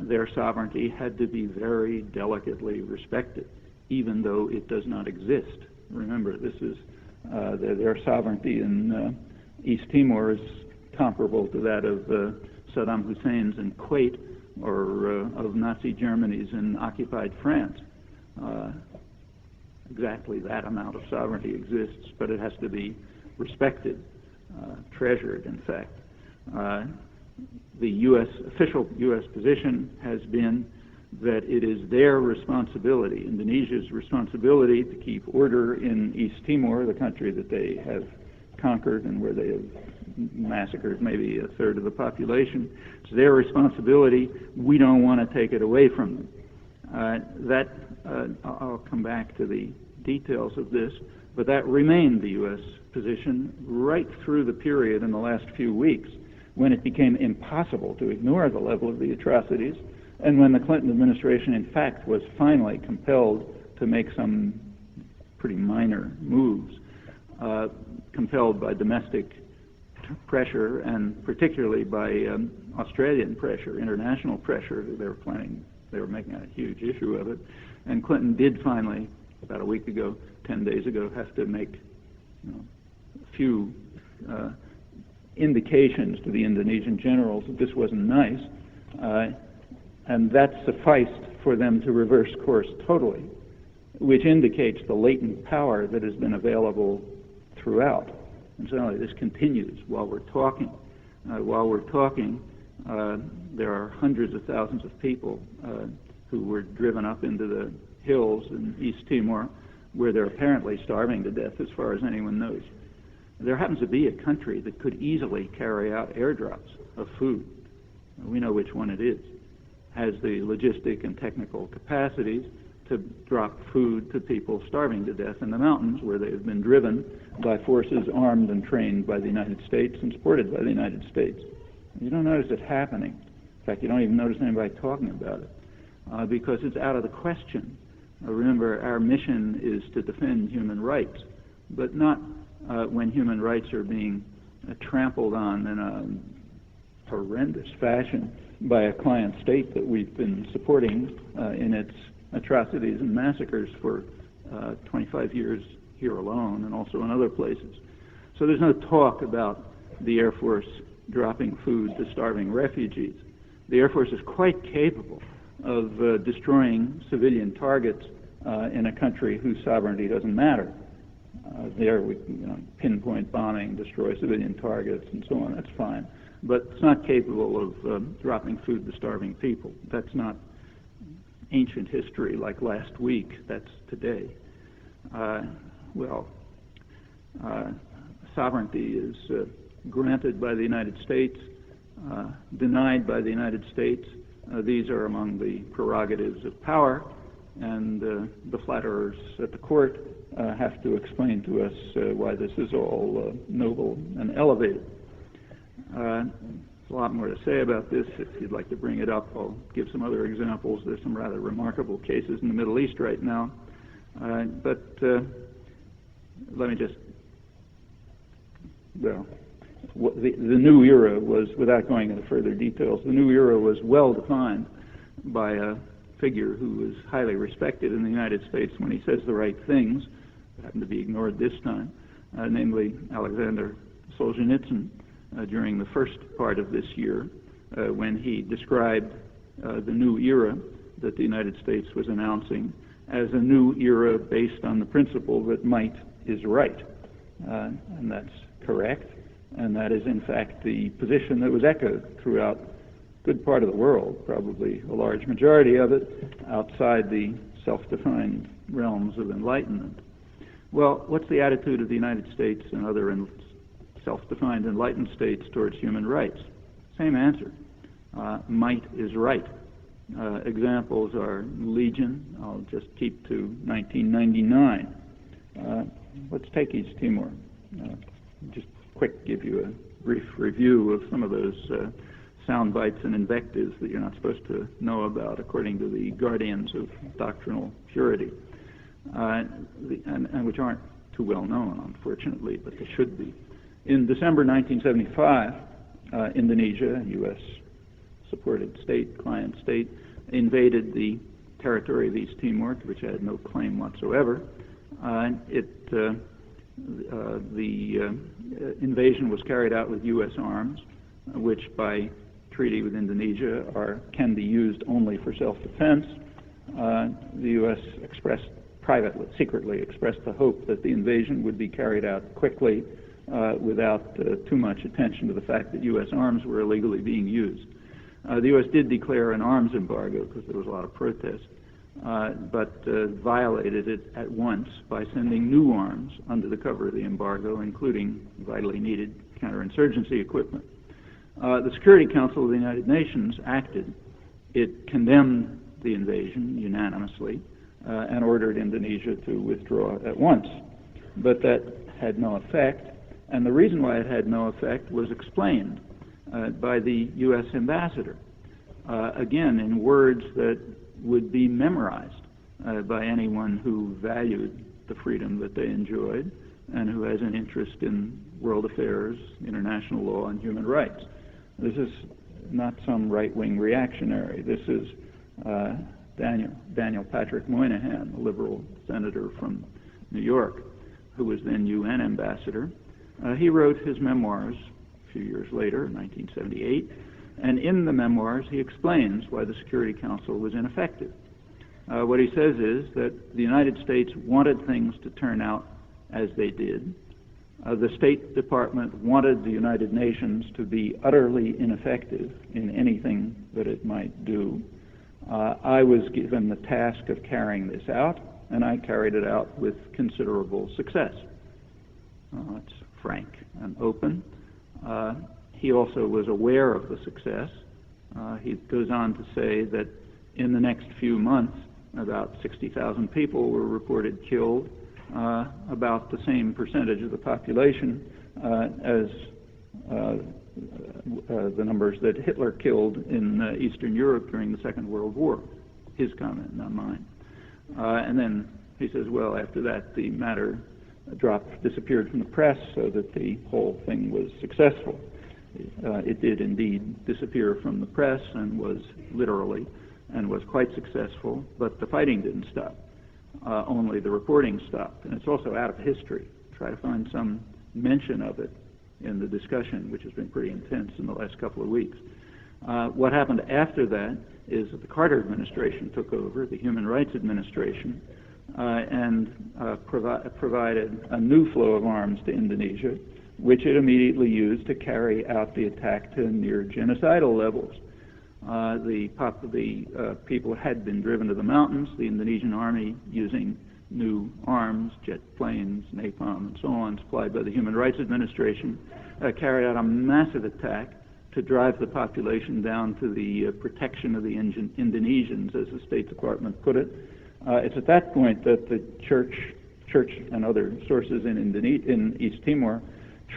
their sovereignty had to be very delicately respected, even though it does not exist. Remember, this is their sovereignty in East Timor is comparable to that of Saddam Hussein's in Kuwait or of Nazi Germany's in occupied France. Exactly that amount of sovereignty exists, but it has to be respected, treasured, in fact. The official U.S. position has been that it is their responsibility, Indonesia's responsibility, to keep order in East Timor, the country that they have conquered and where they have massacred maybe a third of the population. It's their responsibility. We don't want to take it away from them. I'll come back to the details of this, but that remained the U.S. position right through the period in the last few weeks when it became impossible to ignore the level of the atrocities, and when the Clinton administration, in fact, was finally compelled to make some pretty minor moves, compelled by domestic pressure and particularly by Australian pressure, international pressure. They were making a huge issue of it. And Clinton did finally, about a week ago, 10 days ago, have to make a few indications to the Indonesian generals that this wasn't nice, and that sufficed for them to reverse course totally, which indicates the latent power that has been available throughout. And so this continues while we're talking. There are hundreds of thousands of people who were driven up into the hills in East Timor, where they're apparently starving to death as far as anyone knows. There happens to be a country that could easily carry out airdrops of food. We know which one it is. Has the logistic and technical capacities to drop food to people starving to death in the mountains, where they have been driven by forces armed and trained by the United States and supported by the United States. You don't notice it happening. In fact, you don't even notice anybody talking about it, because it's out of the question. Remember, our mission is to defend human rights, but not when human rights are being trampled on in a horrendous fashion by a client state that we've been supporting in its atrocities and massacres for 25 years here alone, and also in other places. So there's no talk about the Air Force dropping food to starving refugees. The Air Force is quite capable of destroying civilian targets in a country whose sovereignty doesn't matter. There we pinpoint bombing, destroy civilian targets, and so on. That's fine. But it's not capable of dropping food to starving people. That's not ancient history like last week. That's today. Sovereignty is granted by the United States, denied by the United States. These are among the prerogatives of power, and the flatterers at the court have to explain to us why this is all noble and elevated. There's a lot more to say about this. If you'd like to bring it up, I'll give some other examples. There's some rather remarkable cases in the Middle East right now. But let me just, the new era was, without going into further details, the new era was well defined by a figure who was highly respected in the United States when he says the right things, that happen to be ignored this time, namely Alexander Solzhenitsyn, during the first part of this year, when he described the new era that the United States was announcing as a new era based on the principle that might is right. And that's correct. And that is, in fact, the position that was echoed throughout a good part of the world, probably a large majority of it, outside the self-defined realms of enlightenment. Well, what's the attitude of the United States and other self-defined enlightened states towards human rights? Same answer. Might is right. Examples are legion. I'll just keep to 1999. Let's take East Timor. Just quick give you a brief review of some of those sound bites and invectives that you're not supposed to know about according to the guardians of doctrinal purity, and which aren't too well known, unfortunately, but they should be. In December 1975, Indonesia, a U.S.-supported state, client state, invaded the territory of East Timor, to which it had no claim whatsoever. The invasion was carried out with U.S. arms, which by treaty with Indonesia can be used only for self-defense. The U.S. secretly expressed the hope that the invasion would be carried out quickly without too much attention to the fact that U.S. arms were illegally being used. The U.S. did declare an arms embargo because there was a lot of protest, but violated it at once by sending new arms under the cover of the embargo, including vitally needed counterinsurgency equipment. The Security Council of the United Nations acted. It condemned the invasion unanimously and ordered Indonesia to withdraw at once. But that had no effect, and the reason why it had no effect was explained. by the U.S. ambassador, again in words that would be memorized by anyone who valued the freedom that they enjoyed and who has an interest in world affairs, international law, and human rights. This is not some right-wing reactionary. This is Daniel Patrick Moynihan, a liberal senator from New York, who was then UN ambassador. He wrote his memoirs a few years later, 1978, and in the memoirs he explains why the Security Council was ineffective. What he says is that the United States wanted things to turn out as they did. The State Department wanted the United Nations to be utterly ineffective in anything that it might do. I was given the task of carrying this out, and I carried it out with considerable success. It's frank and open. He also was aware of the success. He goes on to say that in the next few months, about 60,000 people were reported killed, about the same percentage of the population as the numbers that Hitler killed in Eastern Europe during the Second World War. His comment, not mine. And then he says, well, after that, the matter disappeared from the press so that the whole thing was successful. It did indeed disappear from the press and was literally and was quite successful, but the fighting didn't stop. Only the reporting stopped. And it's also out of history. Try to find some mention of it in the discussion, which has been pretty intense in the last couple of weeks. What happened after that is that the Carter administration took over, the Human Rights Administration, and provided a new flow of arms to Indonesia, which it immediately used to carry out the attack to near genocidal levels. The people had been driven to the mountains. The Indonesian army, using new arms, jet planes, napalm, and so on, supplied by the Human Rights Administration, carried out a massive attack to drive the population down to the protection of the Indonesians, as the State Department put it. It's at that point that the church and other sources in East Timor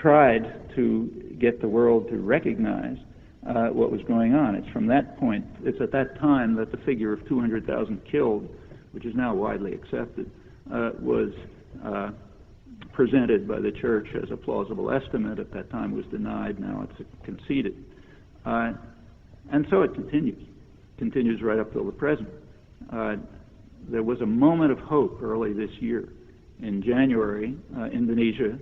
tried to get the world to recognize what was going on. It's from that point, it's at that time that the figure of 200,000 killed, which is now widely accepted, was presented by the church as a plausible estimate. At that time was denied, now it's conceded. And so it continues right up till the present. There was a moment of hope early this year. In January, Indonesia,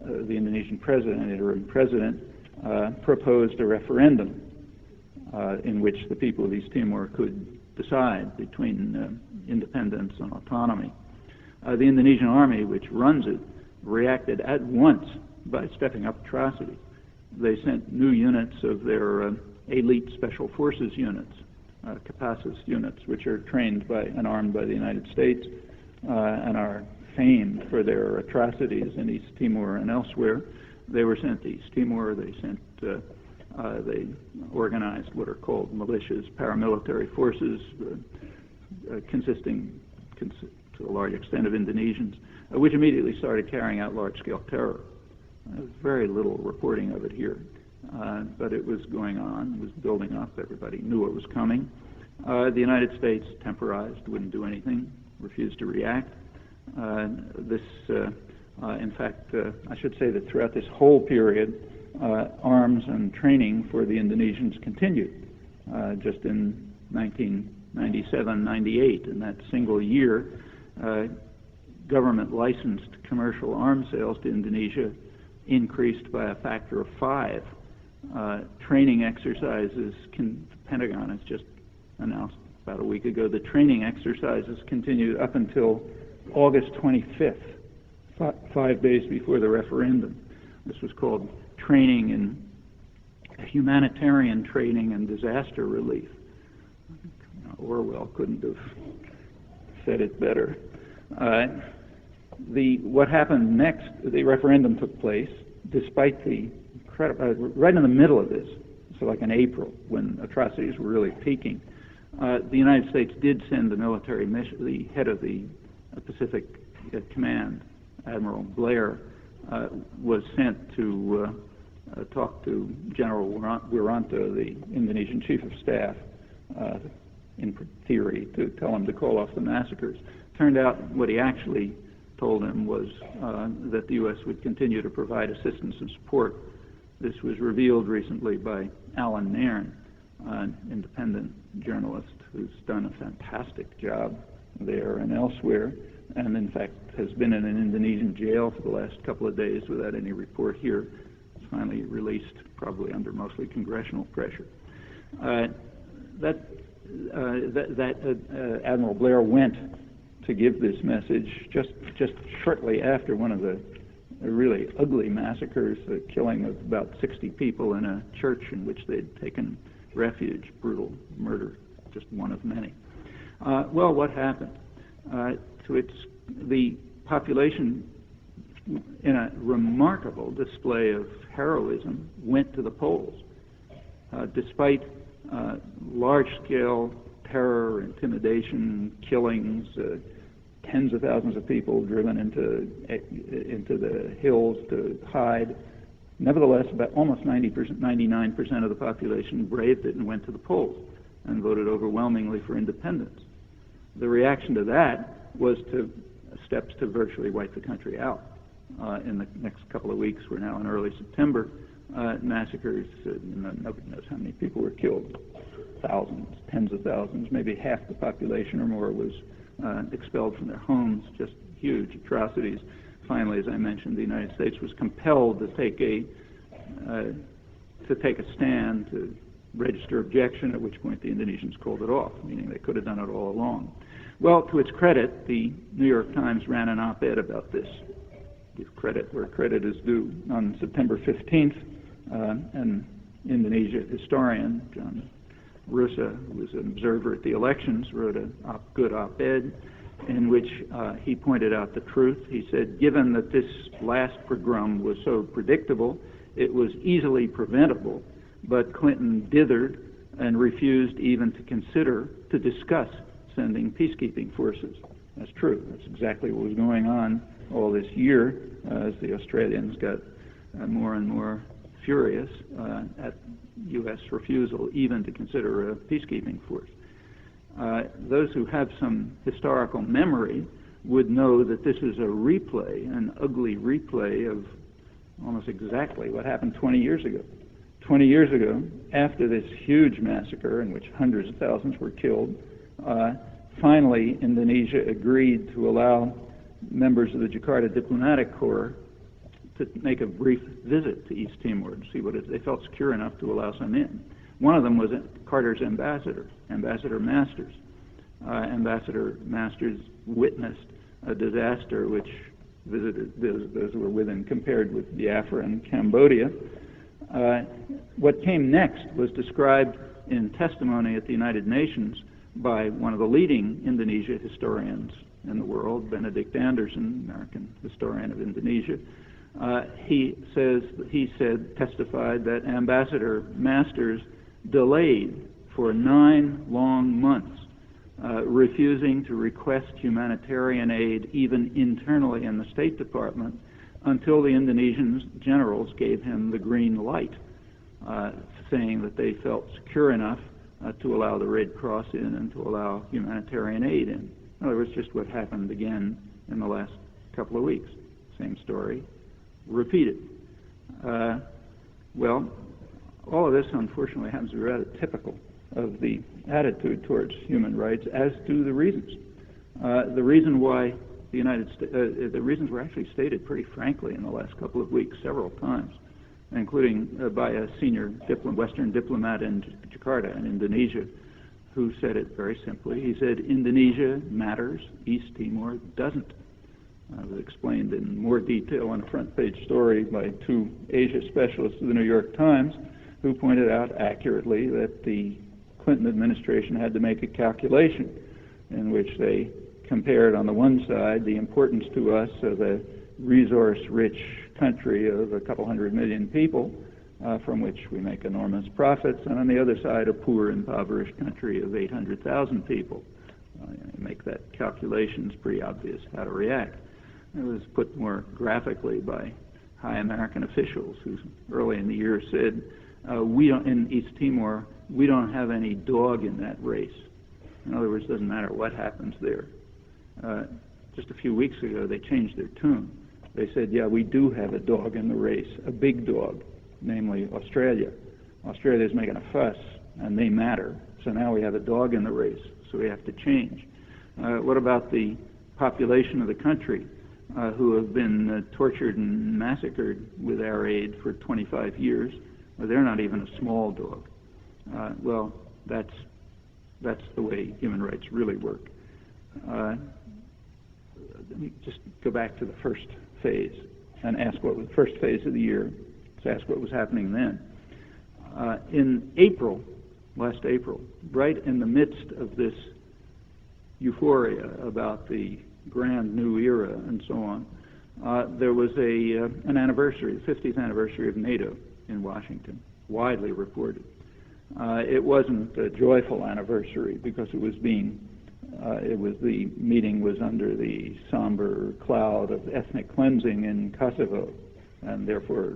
the Indonesian president, interim president, proposed a referendum in which the people of East Timor could decide between independence and autonomy. The Indonesian army, which runs it, reacted at once by stepping up atrocities. They sent new units of their elite special forces units, Kopassus units, which are trained by and armed by the United States and are famed for their atrocities in East Timor and elsewhere. They were sent to East Timor. They organized what are called militias, paramilitary forces, consisting to a large extent of Indonesians, which immediately started carrying out large-scale terror. There's very little reporting of it here, but it was going on, it was building up, everybody knew it was coming. The United States temporized, wouldn't do anything, refused to react. In fact, I should say that throughout this whole period, arms and training for the Indonesians continued. Just in 1997-98, in that single year, government-licensed commercial arms sales to Indonesia increased by a factor of 5. Training exercises, the Pentagon has just announced about a week ago, the training exercises continued up until August 25th, 5 days before the referendum. This was called training in humanitarian training and disaster relief. Orwell couldn't have said it better. What happened next, the referendum took place, despite the incredible, right in the middle of this, so like in April, when atrocities were really peaking. The United States did send the military mission, the head of the Pacific Command, Admiral Blair, was sent to talked to General Wiranto, the Indonesian chief of staff, in theory, to tell him to call off the massacres. Turned out what he actually told him was that the U.S. would continue to provide assistance and support. This was revealed recently by Alan Nairn, an independent journalist who's done a fantastic job there and elsewhere, and in fact has been in an Indonesian jail for the last couple of days without any report here. It's finally released, probably under mostly congressional pressure. Admiral Blair went to give this message just shortly after one of the really ugly massacres, the killing of about 60 people in a church in which they'd taken refuge, brutal murder, just one of many. Well, what happened? The population, in a remarkable display of heroism, went to the polls. Despite large-scale terror, intimidation, killings, tens of thousands of people driven into the hills to hide. Nevertheless, about almost 99% of the population braved it and went to the polls and voted overwhelmingly for independence. The reaction to that was steps to virtually wipe the country out. In the next couple of weeks, we're now in early September, massacres, nobody knows how many people were killed. Thousands, tens of thousands, maybe half the population or more was expelled from their homes, just huge atrocities. Finally, as I mentioned, the United States was compelled to take a stand, to register objection, at which point the Indonesians called it off, meaning they could have done it all along. Well, to its credit, the New York Times ran an op-ed about this. Give credit where credit is due. On September 15th, an Indonesia historian, John Rusa, who was an observer at the elections, wrote a good op-ed in which he pointed out the truth. He said, given that this last pogrom was so predictable, it was easily preventable, but Clinton dithered and refused even to discuss sending peacekeeping forces. That's true. That's exactly what was going on all this year as the Australians got more and more furious at U.S. refusal even to consider a peacekeeping force. Those who have some historical memory would know that this is a replay, an ugly replay of almost exactly what happened 20 years ago. 20 years ago, after this huge massacre in which hundreds of thousands were killed, finally Indonesia agreed to allow members of the Jakarta Diplomatic Corps to make a brief visit to East Timor to see what they felt secure enough to allow some in. One of them was Carter's ambassador, Ambassador Masters. Ambassador Masters witnessed a disaster which visited those who were with him compared with Biafra and Cambodia. What came next was described in testimony at the United Nations by one of the leading Indonesia historians in the world, Benedict Anderson, American historian of Indonesia. He testified that Ambassador Masters delayed for 9 long months, refusing to request humanitarian aid even internally in the State Department until the Indonesian generals gave him the green light, saying that they felt secure enough to allow the Red Cross in and to allow humanitarian aid in. In other words, just what happened again in the last couple of weeks. Same story, repeated. Well, all of this, unfortunately, happens to be rather typical of the attitude towards human rights, as do the reasons. The reasons were actually stated pretty frankly in the last couple of weeks, several times, including by a senior Western diplomat in Jakarta, in Indonesia, who said it very simply. He said, Indonesia matters, East Timor doesn't. It was explained in more detail on a front-page story by 2 Asia specialists of the New York Times, who pointed out accurately that the Clinton administration had to make a calculation in which they compared, on the one side, the importance to us of a resource-rich country of a couple 100 million people, from which we make enormous profits, and on the other side, a poor, impoverished country of 800,000 people. Make that calculation, it's pretty obvious how to react. It was put more graphically by high American officials who early in the year said, we don't, in East Timor, we don't have any dog in that race. In other words, it doesn't matter what happens there. Just a few weeks ago, they changed their tune. They said, yeah, we do have a dog in the race, a big dog, namely Australia. Australia's making a fuss, and they matter. So now we have a dog in the race, so we have to change. What about the population of the country who have been tortured and massacred with our aid for 25 years? Well, they're not even a small dog. Well, that's the way human rights really work. Let me just go back to the first phase and ask what was the first phase of the year. Let's ask what was happening then. In April, last April, right in the midst of this euphoria about the grand new era and so on, there was an anniversary, the 50th anniversary of NATO in Washington, widely reported. It wasn't a joyful anniversary because it was the meeting was under the somber cloud of ethnic cleansing in Kosovo, and therefore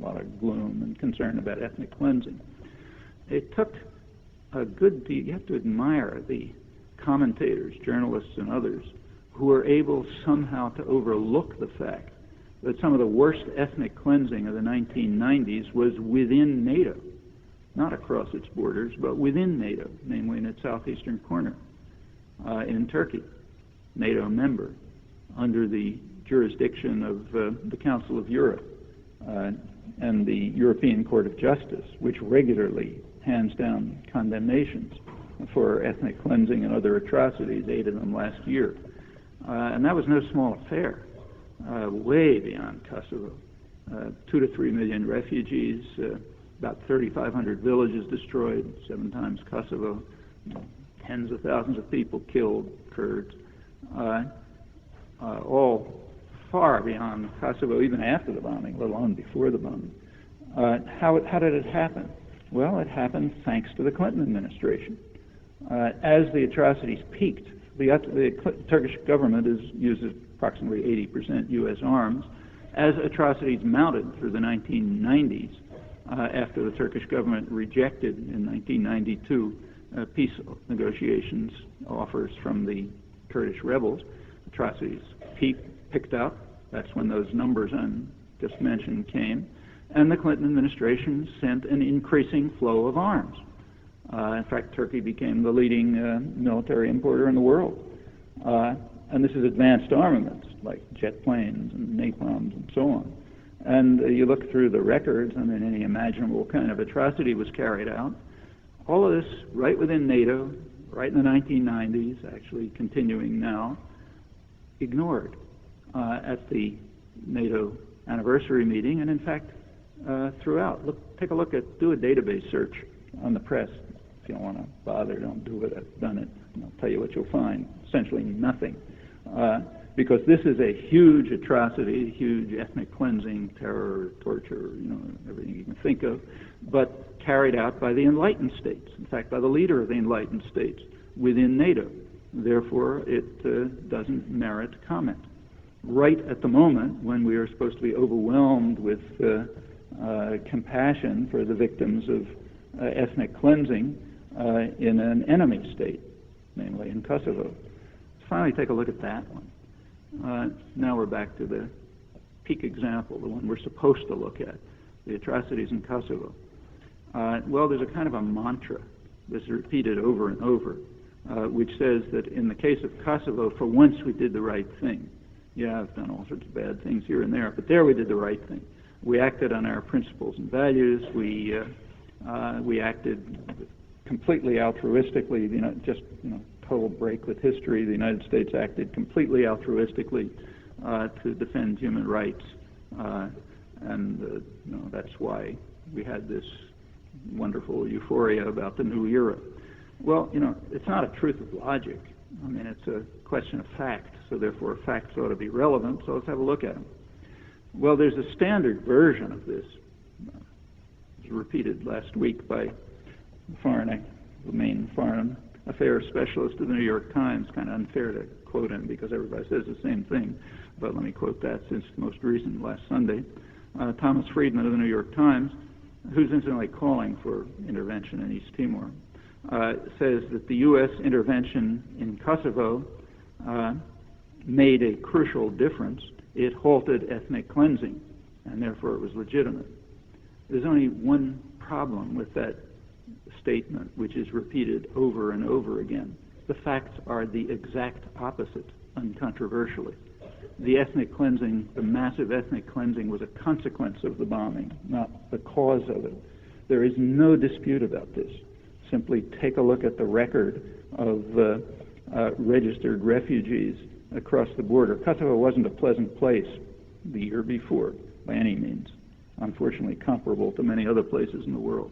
a lot of gloom and concern about ethnic cleansing. It took a good deal. You have to admire the commentators, journalists, and others who were able somehow to overlook the fact that some of the worst ethnic cleansing of the 1990s was within NATO, not across its borders, but within NATO, namely in its southeastern corner, in Turkey, NATO member, under the jurisdiction of the Council of Europe and the European Court of Justice, which regularly hands down condemnations for ethnic cleansing and other atrocities, 8 of them last year. And that was no small affair, way beyond Kosovo. 2 to 3 million refugees, about 3,500 villages destroyed, 7 times Kosovo, tens of thousands of people killed, Kurds, all far beyond Kosovo, even after the bombing, let alone before the bombing. How did it happen? Well, it happened thanks to the Clinton administration. As the atrocities peaked, the Turkish government uses approximately 80% U.S. arms. As atrocities mounted through the 1990s, after the Turkish government rejected in 1992 peace negotiations offers from the Kurdish rebels, atrocities picked up. That's when those numbers I just mentioned came. And the Clinton administration sent an increasing flow of arms. In fact, Turkey became the leading military importer in the world. And this is advanced armaments, like jet planes and napalms and so on. And you look through the records, I mean, any imaginable kind of atrocity was carried out. All of this right within NATO, right in the 1990s, actually continuing now, ignored at the NATO anniversary meeting, and in fact, throughout. Do a database search on the press. If you don't want to bother, don't do it. I've done it. And I'll tell you what you'll find. Essentially nothing. Because this is a huge atrocity, huge ethnic cleansing, terror, torture, everything you can think of, but carried out by the enlightened states. In fact, by the leader of the enlightened states within NATO. Therefore, it doesn't merit comment. Right at the moment when we are supposed to be overwhelmed with compassion for the victims of ethnic cleansing in an enemy state, namely in Kosovo. Let's finally take a look at that one. Now we're back to the peak example, the one we're supposed to look at, the atrocities in Kosovo. Well, there's a kind of a mantra that's repeated over and over, which says that in the case of Kosovo, for once we did the right thing. Yeah, I've done all sorts of bad things here and there, but there we did the right thing. We acted on our principles and values. We acted completely altruistically. Total break with history. The United States acted completely altruistically to defend human rights, and that's why we had this wonderful euphoria about the new era. Well, it's not a truth of logic. I mean, it's a question of fact, so therefore facts ought to be relevant, so let's have a look at them. Well, there's a standard version of this. It was repeated last week by the main foreign affairs specialist of the New York Times. Kind of unfair to quote him because everybody says the same thing, but let me quote that since most recent, last Sunday. Thomas Friedman of the New York Times, who's incidentally calling for intervention in East Timor, says that the U.S. intervention in Kosovo made a crucial difference. It halted ethnic cleansing, and therefore it was legitimate. There's only one problem with that statement, which is repeated over and over again. The facts are the exact opposite, uncontroversially. The ethnic cleansing, the massive ethnic cleansing, was a consequence of the bombing, not the cause of it. There is no dispute about this. Simply take a look at the record of registered refugees across the border. Kosovo wasn't a pleasant place the year before, by any means, unfortunately comparable to many other places in the world.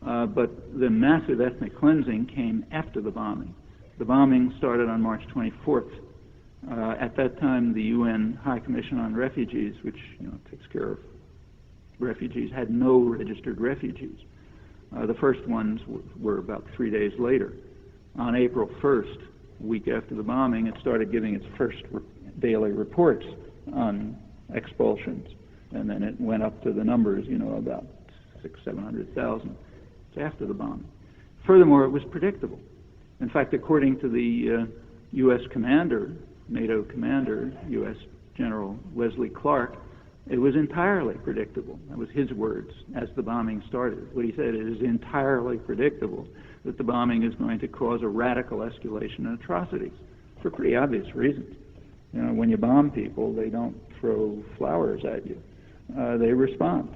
But the massive ethnic cleansing came after the bombing. The bombing started on March 24th. At that time, the UN High Commission on Refugees, which takes care of refugees, had no registered refugees. The first ones were about 3 days later. On April 1st, a week after the bombing, it started giving its first daily reports on expulsions, and then it went up to the numbers, about 600,000-700,000. It's after the bombing. Furthermore, it was predictable. In fact, according to the U.S. commander, NATO commander, U.S. General Wesley Clark, it was entirely predictable. That was his words as the bombing started. What he said, it is entirely predictable that the bombing is going to cause a radical escalation in atrocities for pretty obvious reasons. When you bomb people, they don't throw flowers at you. They respond.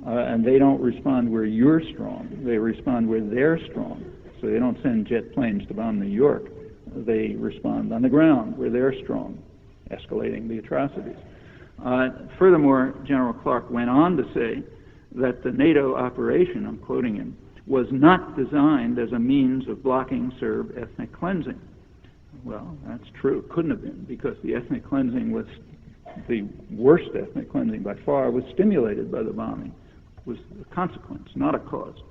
And they don't respond where you're strong. They respond where they're strong. So they don't send jet planes to bomb New York. They respond on the ground where they're strong, escalating the atrocities. Furthermore, General Clark went on to say that the NATO operation, I'm quoting him, was not designed as a means of blocking Serb ethnic cleansing. Well, that's true. It couldn't have been, because the ethnic cleansing was the worst ethnic cleansing by far, was stimulated by the bombing. It was a consequence, not a cause.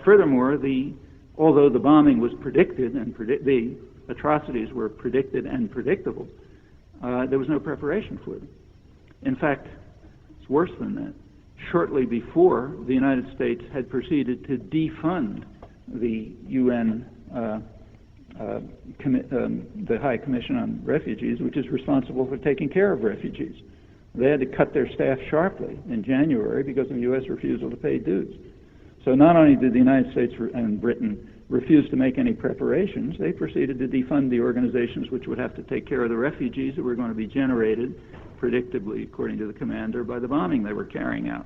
Furthermore, although the bombing was predicted and the atrocities were predicted and predictable, there was no preparation for them. In fact, it's worse than that. Shortly before, the United States had proceeded to defund the UN, the High Commission on Refugees, which is responsible for taking care of refugees. They had to cut their staff sharply in January because of U.S. refusal to pay dues. So not only did the United States and Britain refuse to make any preparations, they proceeded to defund the organizations which would have to take care of the refugees that were going to be generated, predictably, according to the commander, by the bombing they were carrying out.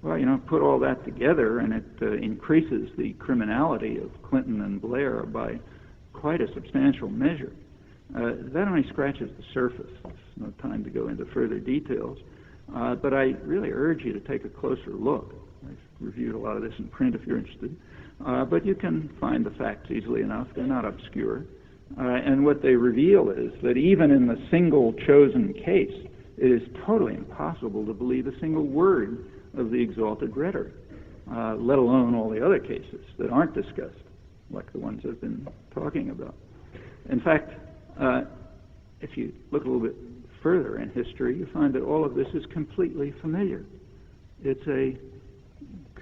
Well, put all that together, and it increases the criminality of Clinton and Blair by quite a substantial measure. That only scratches the surface. There's no time to go into further details. But I really urge you to take a closer look. I've reviewed a lot of this in print if you're interested. But you can find the facts easily enough. They're not obscure. And what they reveal is that even in the single chosen case, it is totally impossible to believe a single word of the exalted rhetoric, let alone all the other cases that aren't discussed, like the ones I've been talking about. In fact, if you look a little bit further in history, you find that all of this is completely familiar. It's a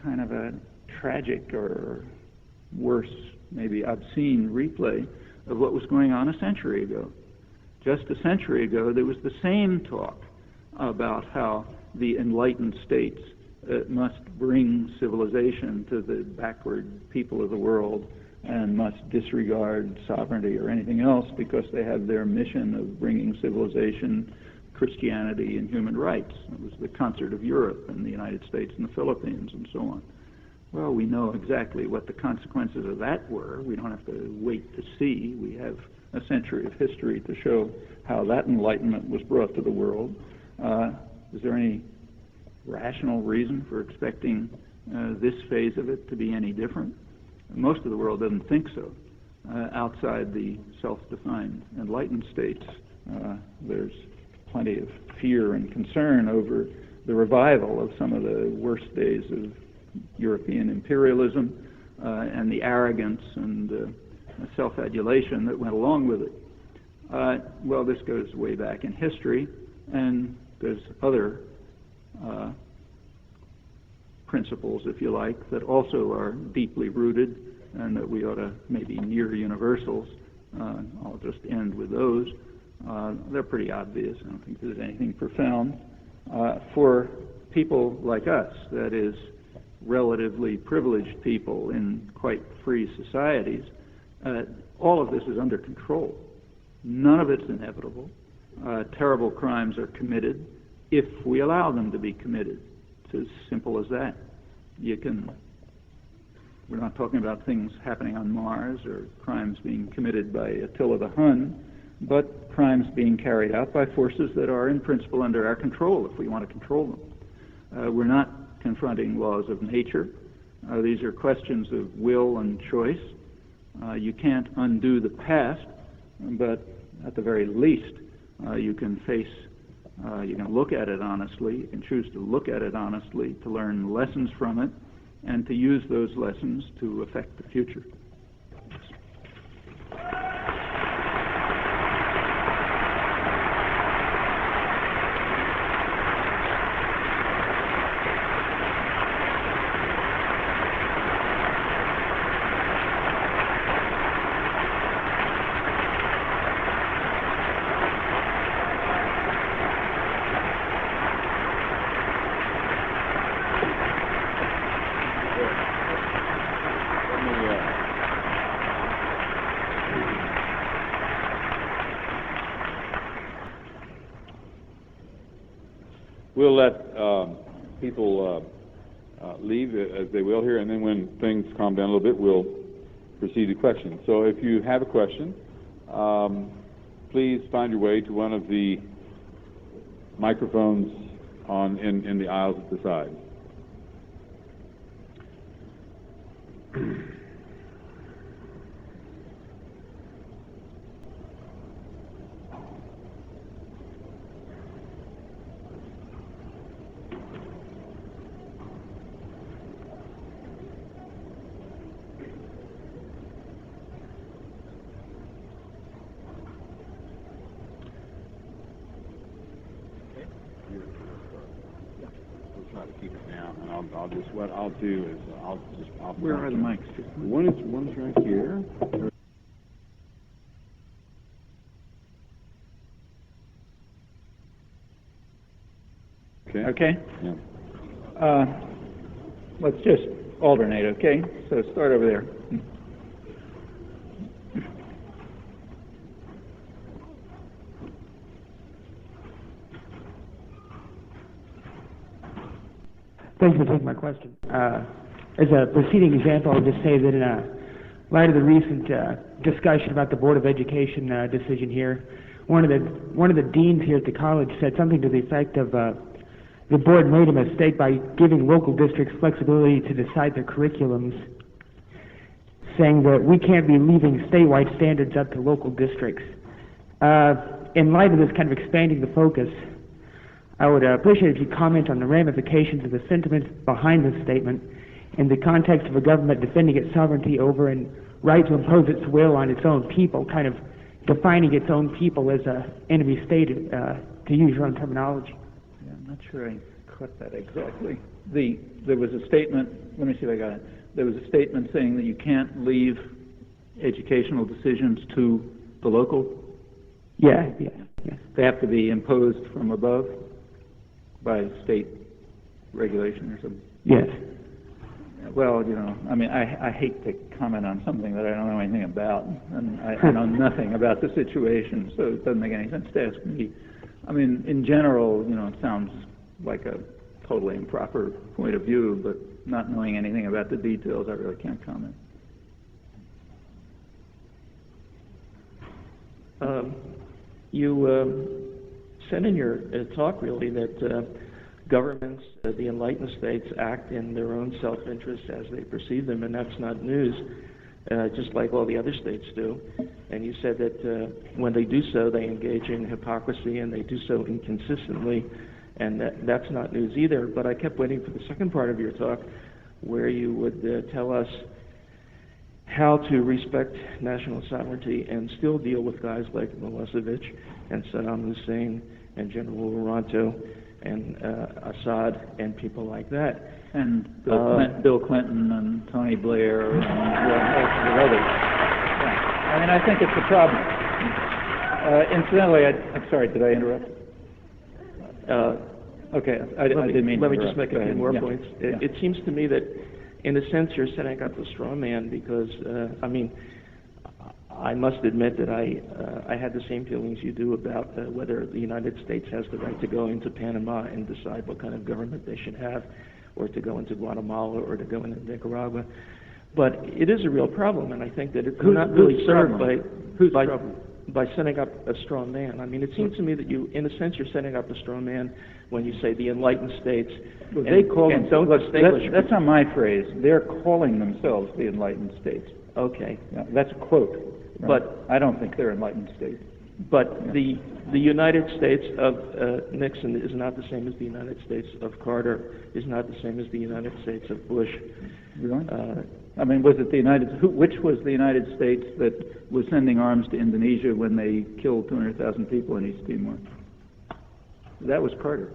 kind of a tragic, or worse, maybe obscene replay of what was going on a century ago. Just a century ago, there was the same talk about how the enlightened states must bring civilization to the backward people of the world and must disregard sovereignty or anything else because they have their mission of bringing civilization, Christianity, and human rights. It was the concert of Europe and the United States and the Philippines and so on. Well, we know exactly what the consequences of that were. We don't have to wait to see. We have a century of history to show how that enlightenment was brought to the world. Is there any rational reason for expecting this phase of it to be any different? Most of the world doesn't think so. Outside the self-defined enlightened states, there's plenty of fear and concern over the revival of some of the worst days of European imperialism and the arrogance and self-adulation that went along with it. Well, this goes way back in history, and there's other principles, if you like, that also are deeply rooted and that we ought to maybe near universals. I'll just end with those. They're pretty obvious. I don't think there's anything profound. For people like us, that is, relatively privileged people in quite free societies, all of this is under control. None of it's inevitable. Terrible crimes are committed if we allow them to be committed. It's as simple as that. We're not talking about things happening on Mars or crimes being committed by Attila the Hun, but crimes being carried out by forces that are in principle under our control if we want to control them. We're not confronting laws of nature. These are questions of will and choice. You can't undo the past, but at the very least, you can look at it honestly. You can choose to look at it honestly, to learn lessons from it, and to use those lessons to affect the future. We'll let people leave as they will here, and then when things calm down a little bit, we'll proceed to questions. So if you have a question, please find your way to one of the microphones in the aisles at the side. What I'll do is I'll Where are the mics? One's right here. Okay. Yeah. Let's just alternate, okay? So start over there. Thanks for taking my question. As a preceding example, I'll just say that in light of the recent discussion about the Board of Education decision here, one of the deans here at the college said something to the effect of the board made a mistake by giving local districts flexibility to decide their curriculums, saying that we can't be leaving statewide standards up to local districts. In light of this kind of expanding the focus, I would appreciate if you comment on the ramifications of the sentiments behind this statement in the context of a government defending its sovereignty over and right to impose its will on its own people, kind of defining its own people as an enemy state, to use your own terminology. Yeah, I'm not sure I caught that exactly. There was a statement, let me see if I got it. There was a statement saying that you can't leave educational decisions to the local? Yeah. They have to be imposed from above by state regulation or something? Yes. Well, I hate to comment on something that I don't know anything about, and I know nothing about the situation, so it doesn't make any sense to ask me. In general, it sounds like a totally improper point of view, but not knowing anything about the details, I really can't comment. You said in your talk, really, that governments, the enlightened states, act in their own self-interest as they perceive them, and that's not news, just like all the other states do. And you said that when they do so, they engage in hypocrisy, and they do so inconsistently, and that's not news either. But I kept waiting for the second part of your talk, where you would tell us how to respect national sovereignty and still deal with guys like Milosevic and Saddam Hussein and General Wiranto and Assad and people like that. And Bill Clinton and Tony Blair and the others. Yeah. I mean, I think it's a problem. Incidentally, I'm sorry, did I interrupt? Okay, I didn't mean to Let me interrupt. just make a few more points. It seems to me that, in a sense, you're setting up a straw man because, I mean, I must admit that I had the same feelings you do about whether the United States has the right to go into Panama and decide what kind of government they should have, or to go into Guatemala, or to go into Nicaragua. But it is a real problem, and I think that it's not really served by setting up a straw man. I mean, it seems to me that you, in a sense, you're setting up a straw man when you say the enlightened states. Well, they call them. Don't distinguish. That's not my phrase. They're calling themselves the enlightened states. Okay. Yeah, that's a quote. Right? But I don't think they're enlightened states. But the United States of Nixon is not the same as the United States of Carter, is not the same as the United States of Bush. Really? I mean, was it which was the United States that was sending arms to Indonesia when they killed 200,000 people in East Timor? That was Carter.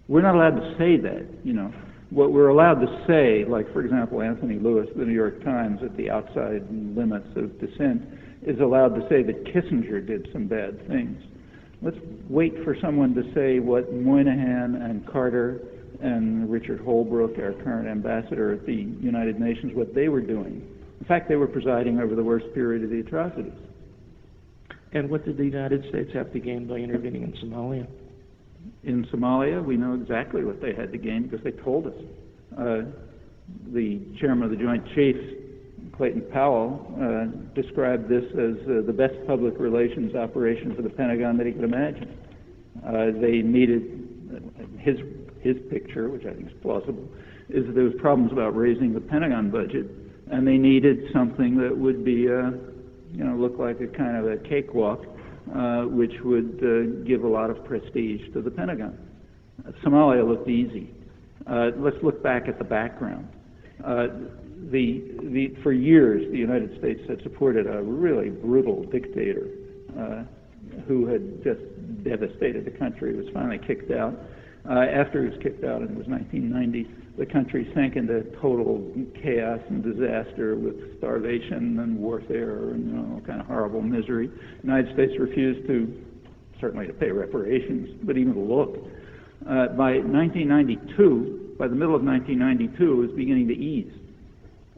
We're not allowed to say that, you know. What we're allowed to say, like, for example, Anthony Lewis, the New York Times, at the outside limits of dissent, is allowed to say that Kissinger did some bad things. Let's wait for someone to say what Moynihan and Carter and Richard Holbrooke, our current ambassador at the United Nations, what they were doing. In fact, they were presiding over the worst period of the atrocities. And what did the United States have to gain by intervening in Somalia? In Somalia, we know exactly what they had to gain because they told us. The chairman of the Joint Chiefs, Clayton Powell, described this as the best public relations operation for the Pentagon that he could imagine. They needed his picture, which I think is plausible, is that there was problems about raising the Pentagon budget, and they needed something that would be, look like a kind of a cakewalk, which would give a lot of prestige to the Pentagon. Somalia looked easy. Let's look back at the background. For years, the United States had supported a really brutal dictator who had just devastated the country. He was finally kicked out. After he was kicked out, and it was 1990, the country sank into total chaos and disaster with starvation and warfare and all kind of horrible misery. The United States refused certainly to pay reparations, but even to look. By the middle of 1992, it was beginning to ease.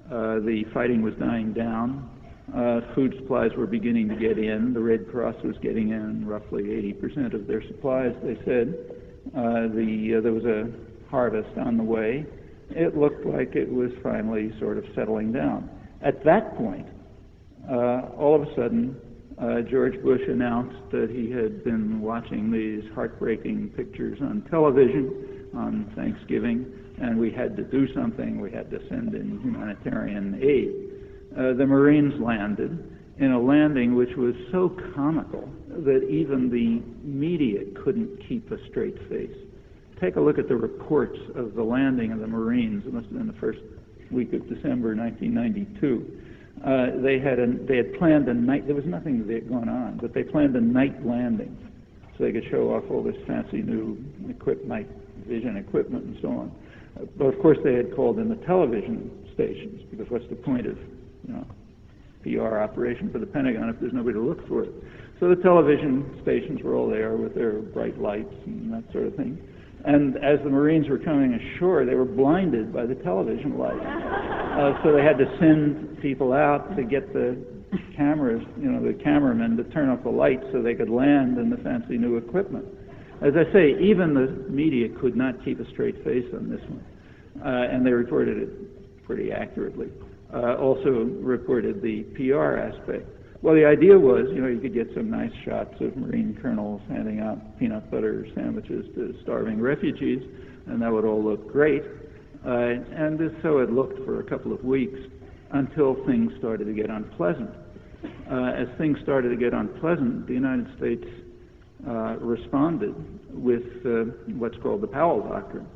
The fighting was dying down. Food supplies were beginning to get in. The Red Cross was getting in roughly 80% of their supplies, they said. There was a harvest on the way. It looked like it was finally sort of settling down. At that point, all of a sudden, George Bush announced that he had been watching these heartbreaking pictures on television on Thanksgiving, and we had to do something. We had to send in humanitarian aid. The Marines landed in a landing which was so comical that even the media couldn't keep a straight face. Take a look at the reports of the landing of the Marines. It must have been the first week of December 1992. They had planned a night. There was nothing that had gone on, but they planned a night landing so they could show off all this fancy new night vision equipment and so on. But of course, they had called in the television stations because what's the point of PR operation for the Pentagon if there's nobody to look for it? So the television stations were all there with their bright lights and that sort of thing. And as the Marines were coming ashore, they were blinded by the television lights. So they had to send people out to get the cameras, the cameramen to turn off the lights so they could land in the fancy new equipment. As I say, even the media could not keep a straight face on this one. And they reported it pretty accurately. Also reported the PR aspect. Well, the idea was, you could get some nice shots of Marine colonels handing out peanut butter sandwiches to starving refugees, and that would all look great. And so it looked for a couple of weeks until things started to get unpleasant. As things started to get unpleasant, the United States responded with what's called the Powell Doctrine.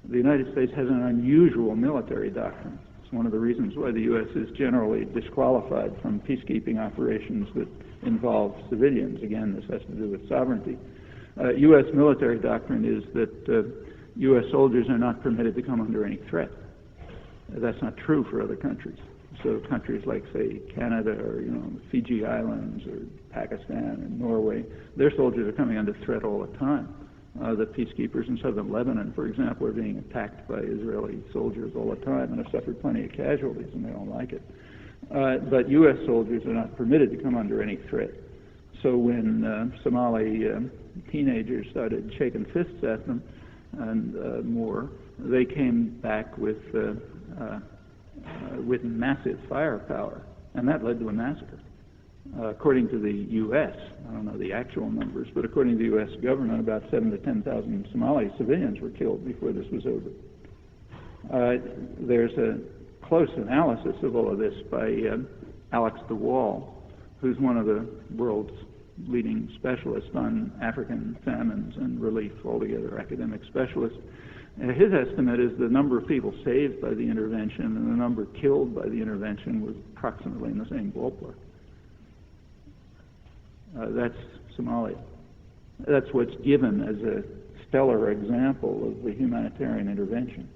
The United States has an unusual military doctrine. It's one of the reasons why the U.S. is generally disqualified from peacekeeping operations that involve civilians. Again, this has to do with sovereignty. U.S. military doctrine is that U.S. soldiers are not permitted to come under any threat. That's not true for other countries. So countries like, say, Canada or Fiji Islands or Pakistan and Norway, their soldiers are coming under threat all the time. The peacekeepers in southern Lebanon, for example, are being attacked by Israeli soldiers all the time and have suffered plenty of casualties, and they don't like it. But U.S. soldiers are not permitted to come under any threat. So when Somali teenagers started shaking fists at them and more, they came back with massive firepower, and that led to a massacre. According to the U.S., I don't know the actual numbers, but according to the U.S. government, about 7,000 to 10,000 Somali civilians were killed before this was over. There's a close analysis of all of this by Alex de Waal, who's one of the world's leading specialists on African famines and relief, altogether academic specialist. His estimate is the number of people saved by the intervention and the number killed by the intervention was approximately in the same ballpark. That's Somalia. That's what's given as a stellar example of the humanitarian intervention.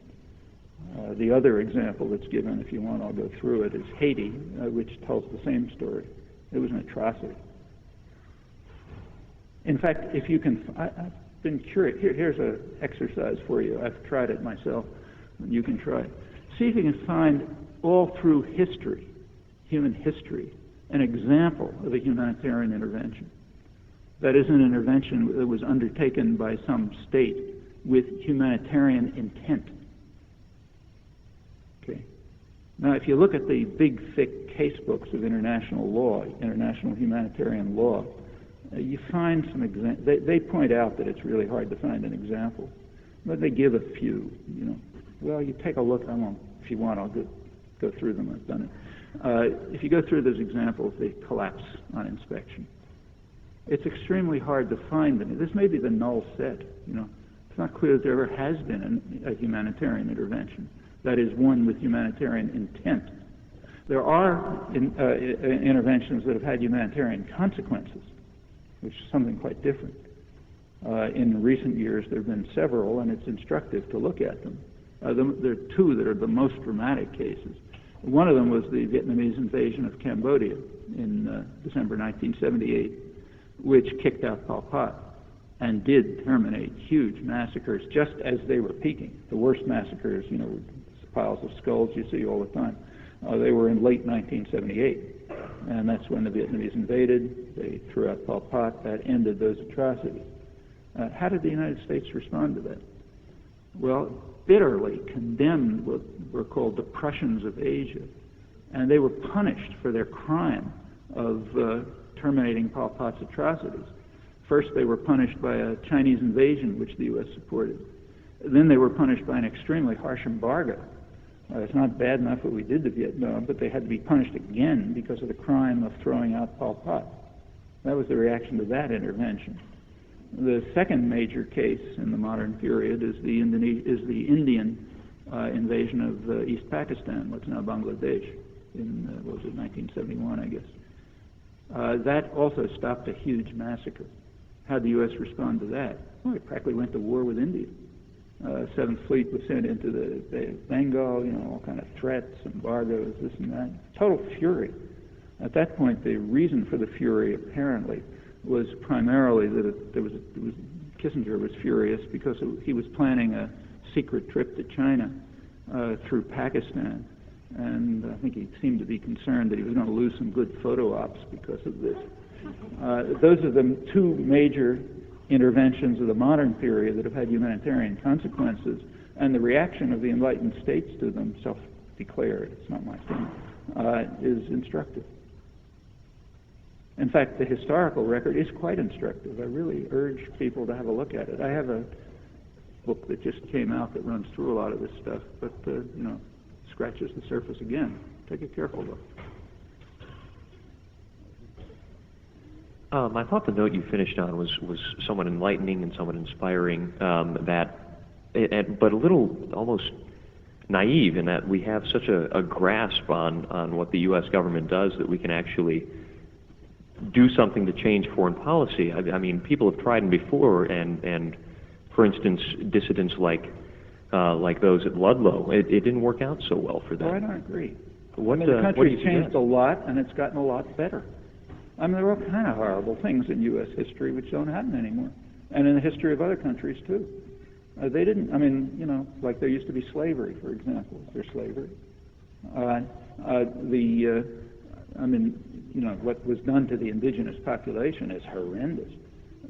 The other example that's given, if you want, I'll go through it, is Haiti, which tells the same story. It was an atrocity. In fact, if you can, I've been curious. Here's an exercise for you. I've tried it myself. You can try it. See if you can find all through history, human history, an example of a humanitarian intervention. That is an intervention that was undertaken by some state with humanitarian intent. Okay. Now, if you look at the big, thick case books of international law, international humanitarian law, you find some examples. They point out that it's really hard to find an example, but they give a few. Well, you take a look. I won't. If you want, I'll go through them. I've done it. If you go through those examples, they collapse on inspection. It's extremely hard to find them. This may be the null set. It's not clear that there ever has been a humanitarian intervention. That is, one with humanitarian intent. There are interventions that have had humanitarian consequences, which is something quite different. In recent years, there have been several, and it's instructive to look at them. There are two that are the most dramatic cases. One of them was the Vietnamese invasion of Cambodia in December 1978, which kicked out Pol Pot and did terminate huge massacres just as they were peaking. The worst massacres, piles of skulls you see all the time. They were in late 1978, and that's when the Vietnamese invaded. They threw out Pol Pot. That ended those atrocities. How did the United States respond to that? Well, bitterly condemned what were called the Prussians of Asia, and they were punished for their crime of terminating Pol Pot's atrocities. First, they were punished by a Chinese invasion, which the U.S. supported. Then they were punished by an extremely harsh embargo. It's not bad enough what we did to Vietnam, but they had to be punished again because of the crime of throwing out Pol Pot. That was the reaction to that intervention. The second major case in the modern period is the Indian invasion of East Pakistan, what's now Bangladesh, in, 1971, I guess. That also stopped a huge massacre. How did the U.S. respond to that? Well, it practically went to war with India. Seventh Fleet was sent into the Bay of Bengal, all kind of threats, embargoes, this and that. Total fury. At that point, the reason for the fury, apparently, was primarily that Kissinger was furious because he was planning a secret trip to China through Pakistan, and I think he seemed to be concerned that he was going to lose some good photo ops because of this. Those are the two major interventions of the modern period that have had humanitarian consequences, and the reaction of the enlightened states to them, self-declared, it's not my thing, is instructive. In fact, the historical record is quite instructive. I really urge people to have a look at it. I have a book that just came out that runs through a lot of this stuff, but, scratches the surface again. Take a careful look. I thought the note you finished on was somewhat enlightening and somewhat inspiring, but a little almost naive in that we have such a grasp on what the U.S. government does that we can actually do something to change foreign policy. I mean, people have tried them before, and for instance, dissidents like those at Ludlow, it didn't work out so well for them. Oh, I don't agree. What, I mean, the what do country's you changed suggest? a lot, and it's gotten a lot better. I mean, there are all kind of horrible things in U.S. history which don't happen anymore, and in the history of other countries, too. They didn't, I mean, you know, like there used to be slavery, for example. There's slavery. I mean, you know, what was done to the indigenous population is horrendous.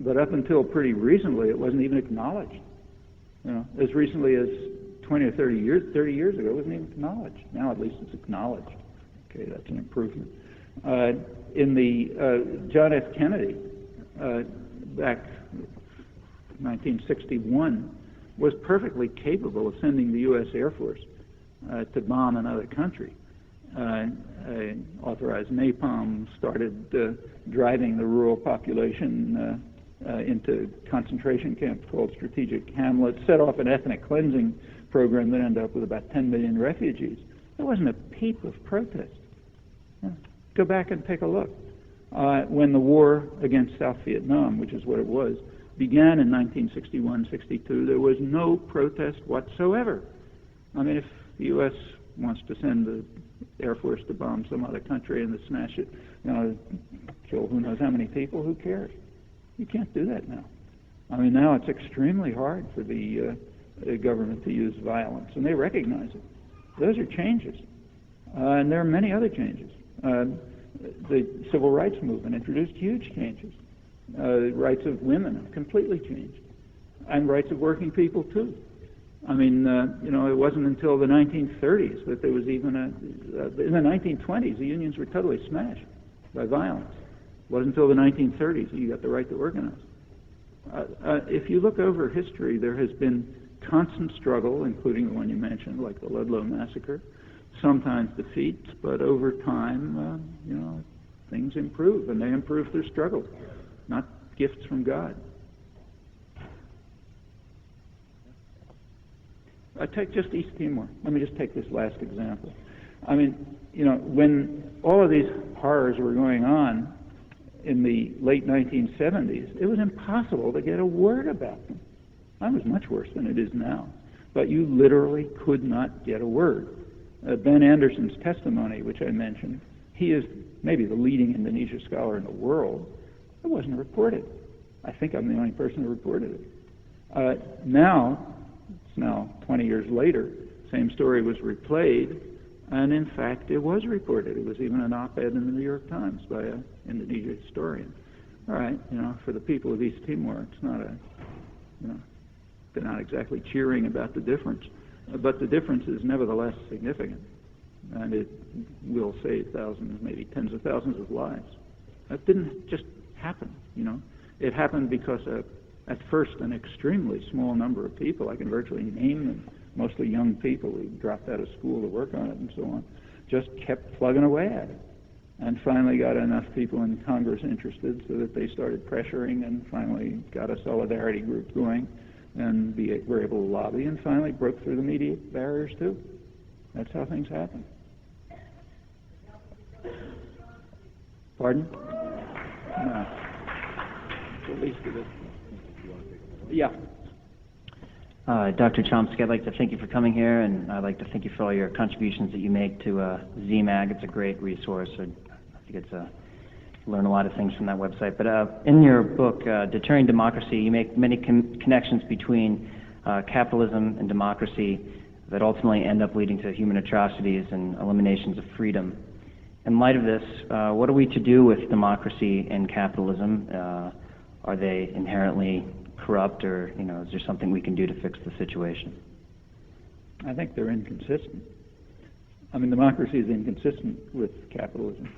But up until pretty recently, it wasn't even acknowledged. You know, as recently as 20 or 30 years ago, it wasn't even acknowledged. Now at least it's acknowledged. Okay, that's an improvement. In the John F. Kennedy, back 1961, was perfectly capable of sending the U.S. Air Force to bomb another country. Authorized napalm, started driving the rural population into concentration camps called strategic hamlets, set off an ethnic cleansing program that ended up with about 10 million refugees. There wasn't a peep of protest. Go back and take a look. When the war against South Vietnam, which is what it was, began in 1961-62, there was no protest whatsoever. I mean, if the U.S. wants to send the Air Force to bomb some other country and to smash it, you know, kill who knows how many people, who cares? You can't do that now. I mean, now it's extremely hard for the government to use violence, and they recognize it. Those are changes. And there are many other changes. The civil rights movement introduced huge changes. Rights of women have completely changed, and rights of working people too. I mean, you know, it wasn't until the 1930s that there was even in the 1920s, the unions were totally smashed by violence. It wasn't until the 1930s that you got the right to organize. If you look over history, there has been constant struggle, including the one you mentioned, like the Ludlow massacre, sometimes defeats, but over time, you know, things improve, and they improve through struggle, not gifts from God. I take just East Timor. Let me just take this last example. I mean, you know, when all of these horrors were going on in the late 1970s, it was impossible to get a word about them. That was much worse than it is now. But you literally could not get a word. Ben Anderson's testimony, which I mentioned, he is maybe the leading Indonesia scholar in the world. It wasn't reported. I think I'm the only person who reported it. Now, it's now 20 years later, same story was replayed, and in fact, it was reported. It was even an op-ed in the New York Times by an Indonesia historian. All right, you know, for the people of East Timor, it's not a, you know, they're not exactly cheering about the difference, but the difference is nevertheless significant, and it will save thousands, maybe tens of thousands of lives. That didn't just happen, you know. It happened because at first an extremely small number of people, I can virtually name them, mostly young people who dropped out of school to work on it and so on, just kept plugging away at it. And finally got enough people in Congress interested so that they started pressuring, and finally got a solidarity group going, and were able to lobby, and finally broke through the media barriers too. That's how things happen. Pardon? No. At least it is. Yeah. Dr. Chomsky, I'd like to thank you for coming here, and I'd like to thank you for all your contributions that you make to ZMAG. It's a great resource. I think learn a lot of things from that website. But in your book, Deterring Democracy, you make many connections between capitalism and democracy that ultimately end up leading to human atrocities and eliminations of freedom. In light of this, what are we to do with democracy and capitalism? Are they inherently corrupt, or is there something we can do to fix the situation? I think they're inconsistent. I mean, democracy is inconsistent with capitalism.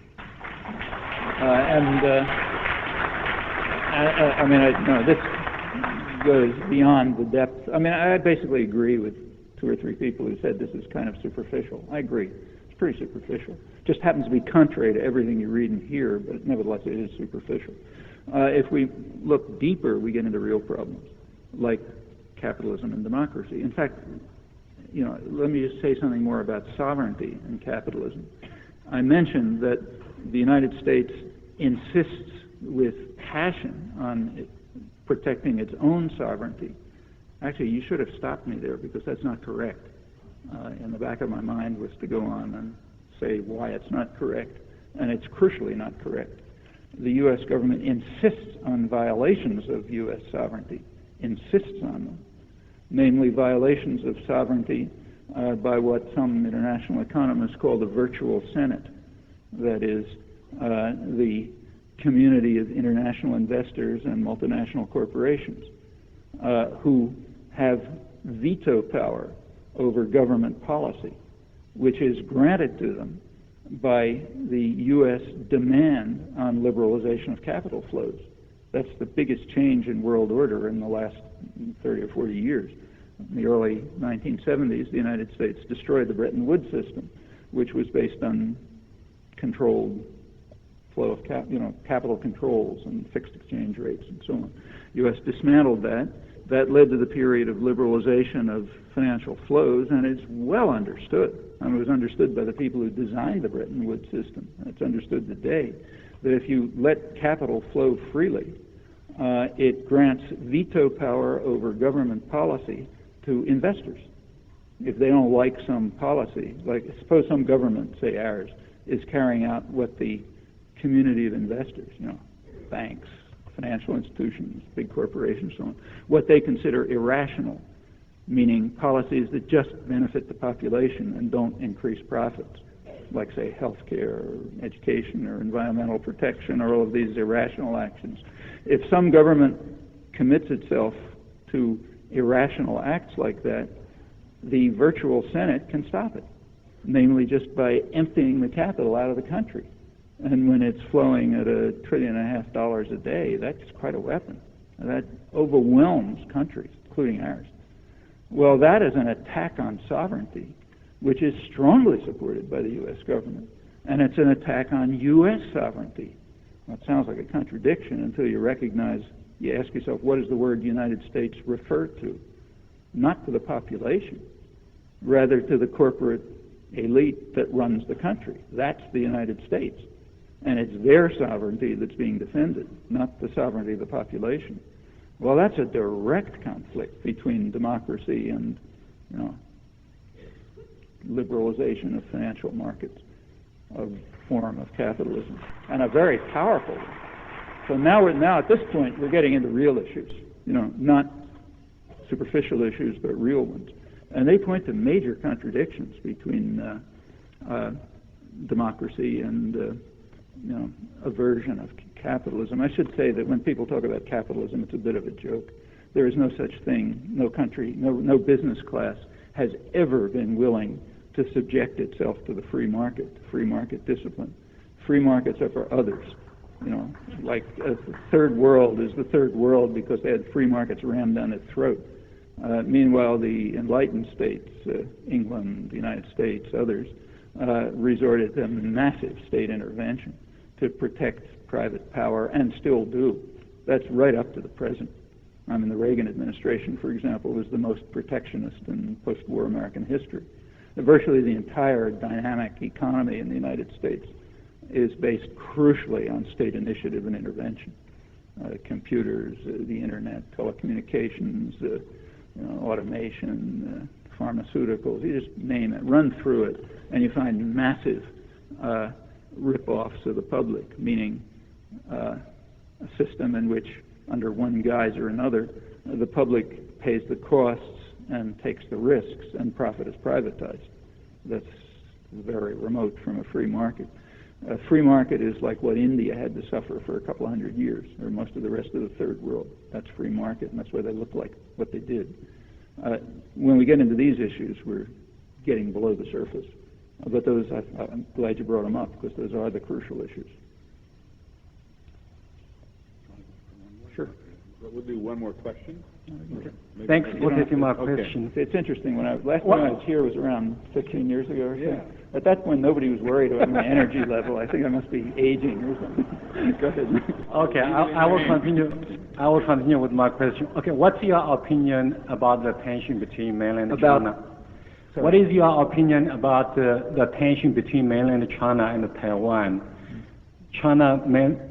This goes beyond the depth. I mean, I basically agree with two or three people who said this is kind of superficial. I agree. It's pretty superficial. Just happens to be contrary to everything you read and hear, but nevertheless it is superficial. If we look deeper, we get into real problems, like capitalism and democracy. In fact, let me just say something more about sovereignty and capitalism. I mentioned that the United States insists with passion on protecting its own sovereignty. Actually, you should have stopped me there because that's not correct. In the back of my mind was to go on and say why it's not correct, and it's crucially not correct. The U.S. government insists on violations of U.S. sovereignty, insists on them, namely violations of sovereignty by what some international economists call the virtual Senate. That is, the community of international investors and multinational corporations who have veto power over government policy, which is granted to them by the U.S. demand on liberalization of capital flows. That's the biggest change in world order in the last 30 or 40 years. In the early 1970s, the United States destroyed the Bretton Woods system, which was based on controlled flow of capital controls and fixed exchange rates and so on. The U.S. dismantled that. That led to the period of liberalization of financial flows, and it's well understood. I mean, it was understood by the people who designed the Bretton Woods system, and it's understood today that if you let capital flow freely, it grants veto power over government policy to investors. If they don't like some policy, like suppose some government, say ours, is carrying out what the community of investors, banks, financial institutions, big corporations, so on, what they consider irrational, meaning policies that just benefit the population and don't increase profits, like, say, healthcare or education or environmental protection or all of these irrational actions. If some government commits itself to irrational acts like that, the virtual Senate can stop it, namely just by emptying the capital out of the country. And when it's flowing at $1.5 trillion a day, that's quite a weapon. That overwhelms countries, including ours. Well, that is an attack on sovereignty, which is strongly supported by the U.S. government. And it's an attack on U.S. sovereignty. Well, it sounds like a contradiction until you recognize, you ask yourself, what does the word United States refer to? Not to the population, rather to the corporate elite that runs the country. That's the United States. And it's their sovereignty that's being defended, not the sovereignty of the population. Well, that's a direct conflict between democracy and, liberalization of financial markets, a form of capitalism, and a very powerful one. So now at this point, we're getting into real issues, not superficial issues, but real ones. And they point to major contradictions between democracy and aversion of capitalism. I should say that when people talk about capitalism, it's a bit of a joke. There is no such thing. No country, no business class has ever been willing to subject itself to the free market discipline. Free markets are for others. Like the third world is the third world because they had free markets rammed down its throat. Meanwhile, the enlightened states, England, the United States, others, resorted to massive state intervention to protect private power, and still do. That's right up to the present. I mean, the Reagan administration, for example, was the most protectionist in post-war American history. Virtually the entire dynamic economy in the United States is based crucially on state initiative and intervention. Computers, the internet, telecommunications, automation, pharmaceuticals, you just name it, run through it, and you find massive rip-offs of the public, meaning a system in which, under one guise or another, the public pays the costs and takes the risks, and profit is privatized. That's very remote from a free market. A free market is like what India had to suffer for a couple of hundred years, or most of the rest of the third world. That's free market, and that's why they look like what they did. When we get into these issues, we're getting below the surface. But those, I'm glad you brought them up, because those are the crucial issues. Sure. We'll do one more question. Thanks for taking my question. It's interesting. Last time I was here was around 15 years ago or so. Yeah. At that point, nobody was worried about my energy level. I think I must be aging or something. Go ahead. Okay, I will continue. I will continue with my question. Okay, what's your opinion about the tension between mainland China? Sorry. What is your opinion about the tension between mainland China and Taiwan? China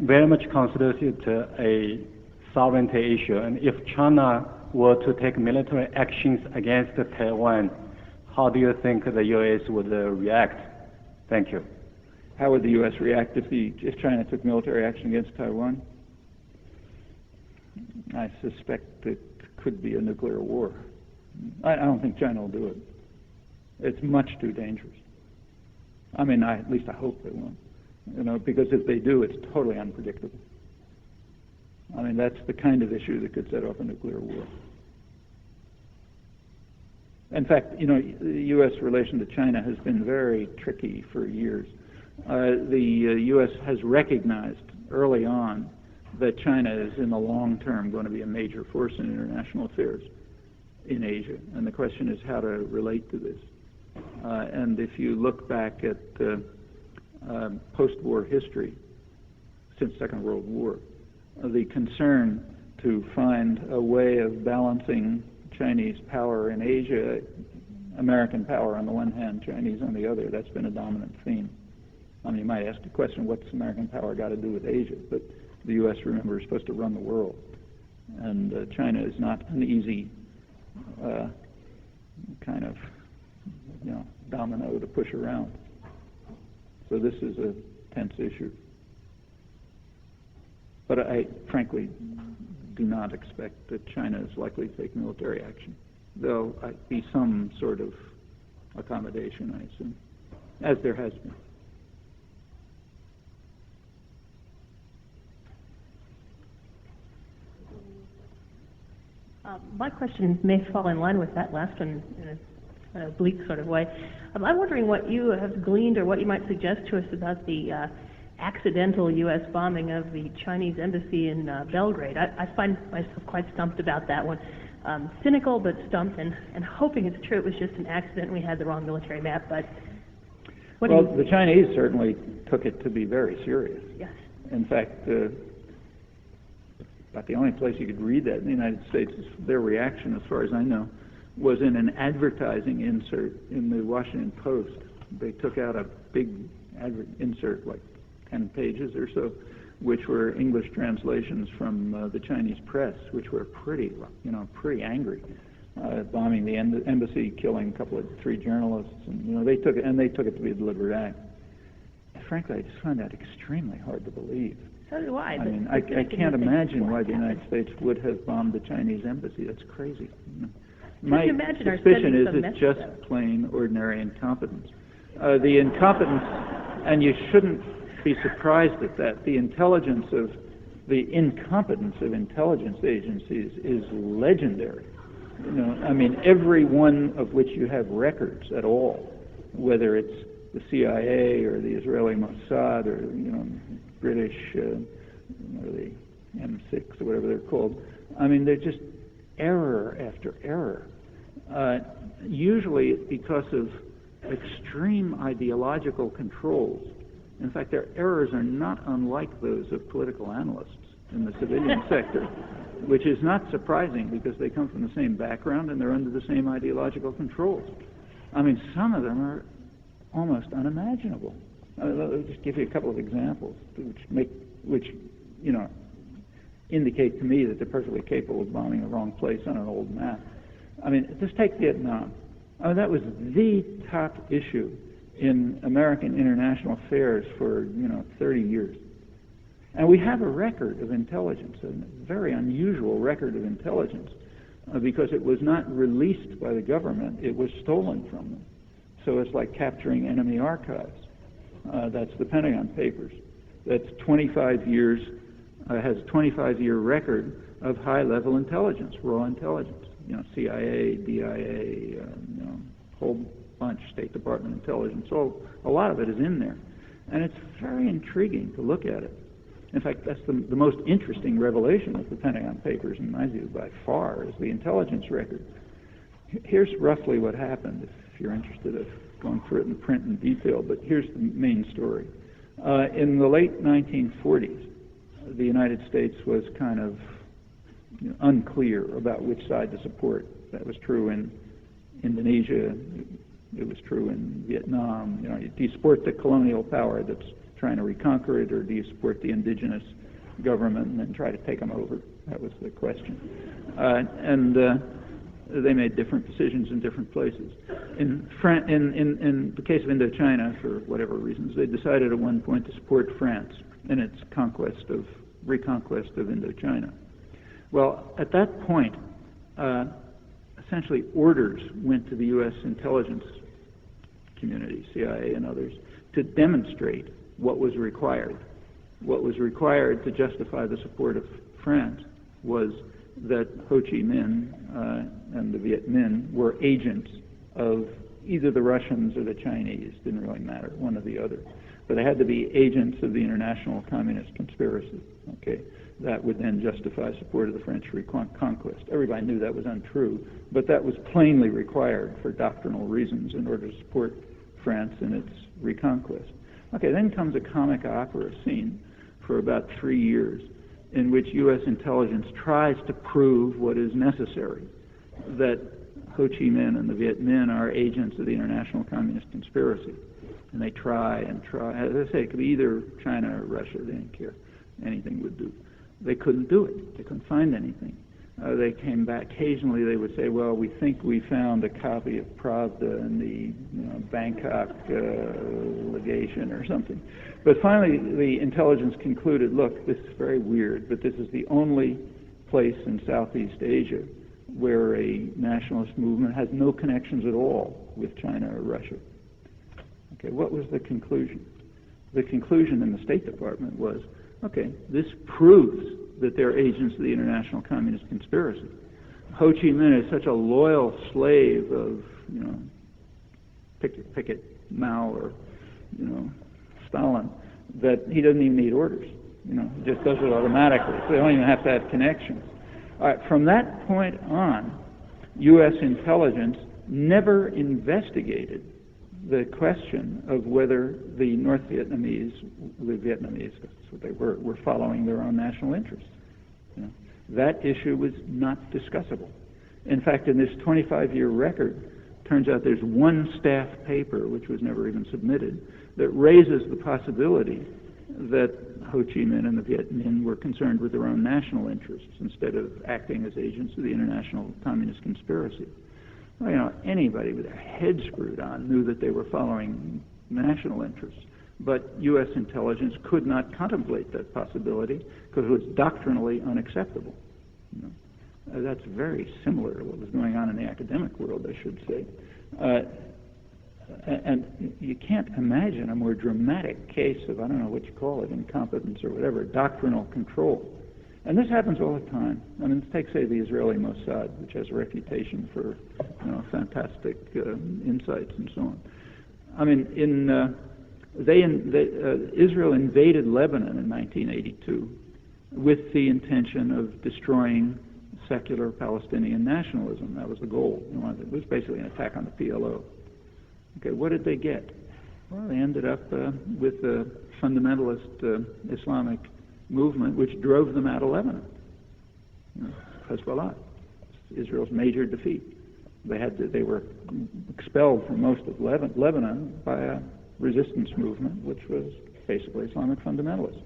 very much considers it a sovereignty issue, and if China were to take military actions against Taiwan, how do you think the U.S. would react? Thank you. How would the U.S. react if China took military action against Taiwan? I suspect it could be a nuclear war. I don't think China will do it. It's much too dangerous. I mean, at least I hope they won't. Because if they do, it's totally unpredictable. I mean, that's the kind of issue that could set off a nuclear war. In fact, the U.S. relation to China has been very tricky for years. The U.S. has recognized early on that China is in the long term going to be a major force in international affairs in Asia. And the question is how to relate to this. And if you look back at post-war history, since Second World War, the concern to find a way of balancing Chinese power in Asia, American power on the one hand, Chinese on the other, that's been a dominant theme. I mean, you might ask the question, what's American power got to do with Asia? But the U.S., remember, is supposed to run the world. And China is not an easy kind of domino to push around. So this is a tense issue. But I frankly do not expect that China is likely to take military action. There'll be some sort of accommodation, I assume, as there has been. My question may fall in line with that last one in a bleak sort of way. I'm wondering what you have gleaned or what you might suggest to us about the accidental U.S. bombing of the Chinese embassy in Belgrade. I find myself quite stumped about that one. Cynical but stumped and hoping it's true. It was just an accident and we had the wrong military map. But the Chinese certainly took it to be very serious. Yes. In fact, about the only place you could read that in the United States is their reaction, as far as I know, was in an advertising insert in the Washington Post. They took out a big insert, like 10 pages or so, which were English translations from the Chinese press, which were pretty angry, bombing the embassy, killing three journalists, and they took it to be a deliberate act. Frankly, I just find that extremely hard to believe. So do I. I mean, I can't imagine why the United States would have bombed the Chinese embassy. That's crazy. My suspicion is it's just plain ordinary incompetence. The incompetence, and you shouldn't be surprised at that, the incompetence of intelligence agencies is legendary. I mean, every one of which you have records at all, whether it's the CIA or the Israeli Mossad or British or the M6 or whatever they're called. I mean, they're just error after error. Usually because of extreme ideological controls. In fact, their errors are not unlike those of political analysts in the civilian sector, which is not surprising because they come from the same background and they're under the same ideological controls. I mean, some of them are almost unimaginable. I'll just give you a couple of examples which indicate to me that they're perfectly capable of bombing the wrong place on an old map. I mean, just take Vietnam. I mean, that was the top issue in American international affairs for 30 years. And we have a record of intelligence, a very unusual record of intelligence, because it was not released by the government, it was stolen from them. So it's like capturing enemy archives. That's the Pentagon Papers. That's 25 years, has a 25-year record of high-level intelligence, raw intelligence. CIA, DIA, whole bunch, State Department intelligence. So a lot of it is in there. And it's very intriguing to look at it. In fact, that's the most interesting revelation of the Pentagon Papers, in my view, by far, is the intelligence record. Here's roughly what happened, if you're interested in going through it in print in detail, but here's the main story. In the late 1940s, the United States was kind of unclear about which side to support. That was true in Indonesia. It was true in Vietnam. You support the colonial power that's trying to reconquer it, or do you support the indigenous government and then try to take them over? That was the question. They made different decisions in different places. In the case of Indochina, for whatever reasons, they decided at one point to support France in its reconquest of Indochina. Well, at that point, essentially orders went to the U.S. intelligence community, CIA and others, to demonstrate what was required. What was required to justify the support of France was that Ho Chi Minh and the Viet Minh were agents of either the Russians or the Chinese, didn't really matter, one or the other. But they had to be agents of the international communist conspiracy. Okay, that would then justify support of the French reconquest. Everybody knew that was untrue, but that was plainly required for doctrinal reasons in order to support France in its reconquest. Okay, then comes a comic opera scene for about 3 years in which U.S. intelligence tries to prove what is necessary, that Ho Chi Minh and the Viet Minh are agents of the international communist conspiracy. And they try and try. As I say, it could be either China or Russia. They didn't care. Anything would do. They couldn't do it. They couldn't find anything. They came back. Occasionally they would say, well, we think we found a copy of Pravda in the Bangkok legation or something. But finally the intelligence concluded, look, this is very weird, but this is the only place in Southeast Asia where a nationalist movement has no connections at all with China or Russia. Okay, what was the conclusion? The conclusion in the State Department was, okay, this proves that they're agents of the international communist conspiracy. Ho Chi Minh is such a loyal slave of, picket Mao or, Stalin, that he doesn't even need orders. He just does it automatically. So they don't even have to have connections. All right, from that point on, U.S. intelligence never investigated the question of whether the North Vietnamese, that's what they were following their own national interests. That issue was not discussable. In fact, in this 25-year record, turns out there's one staff paper, which was never even submitted, that raises the possibility that Ho Chi Minh and the Viet Minh were concerned with their own national interests instead of acting as agents of the international communist conspiracy. Well, anybody with their head screwed on knew that they were following national interests, but U.S. intelligence could not contemplate that possibility because it was doctrinally unacceptable. That's very similar to what was going on in the academic world, I should say. And you can't imagine a more dramatic case of, I don't know what you call it, incompetence or whatever, doctrinal control. And this happens all the time. I mean, take, say, the Israeli Mossad, which has a reputation for, fantastic insights and so on. I mean, Israel invaded Lebanon in 1982 with the intention of destroying secular Palestinian nationalism. That was the goal. It was basically an attack on the PLO. Okay, what did they get? Well, they ended up with a fundamentalist Islamic movement which drove them out of Lebanon. Hezbollah, Israel's major defeat. They were expelled from most of Lebanon by a resistance movement which was basically Islamic fundamentalist.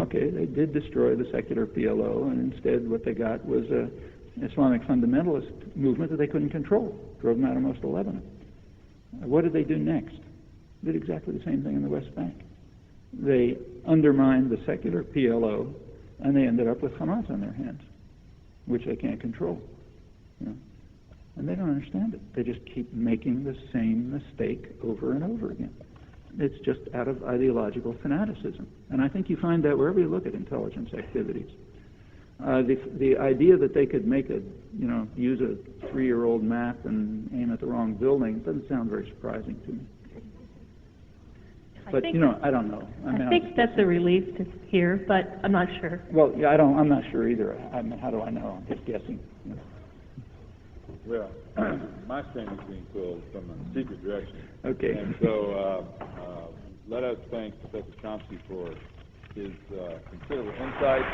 Okay, they did destroy the secular PLO, and instead what they got was an Islamic fundamentalist movement that they couldn't control. Drove them out of most of Lebanon. What did they do next? They did exactly the same thing in the West Bank. They undermined the secular PLO, and they ended up with Hamas on their hands, which they can't control. And they don't understand it. They just keep making the same mistake over and over again. It's just out of ideological fanaticism. And I think you find that wherever you look at intelligence activities. The idea that they could make use a 3-year-old map and aim at the wrong building doesn't sound very surprising to me. But I don't know. I think that's a relief to hear, but I'm not sure. Well, yeah, I'm not sure either. I mean, how do I know? I'm just guessing. Well, my string is being pulled from a secret direction. Okay. And so let us thank Professor Chomsky for his considerable insight.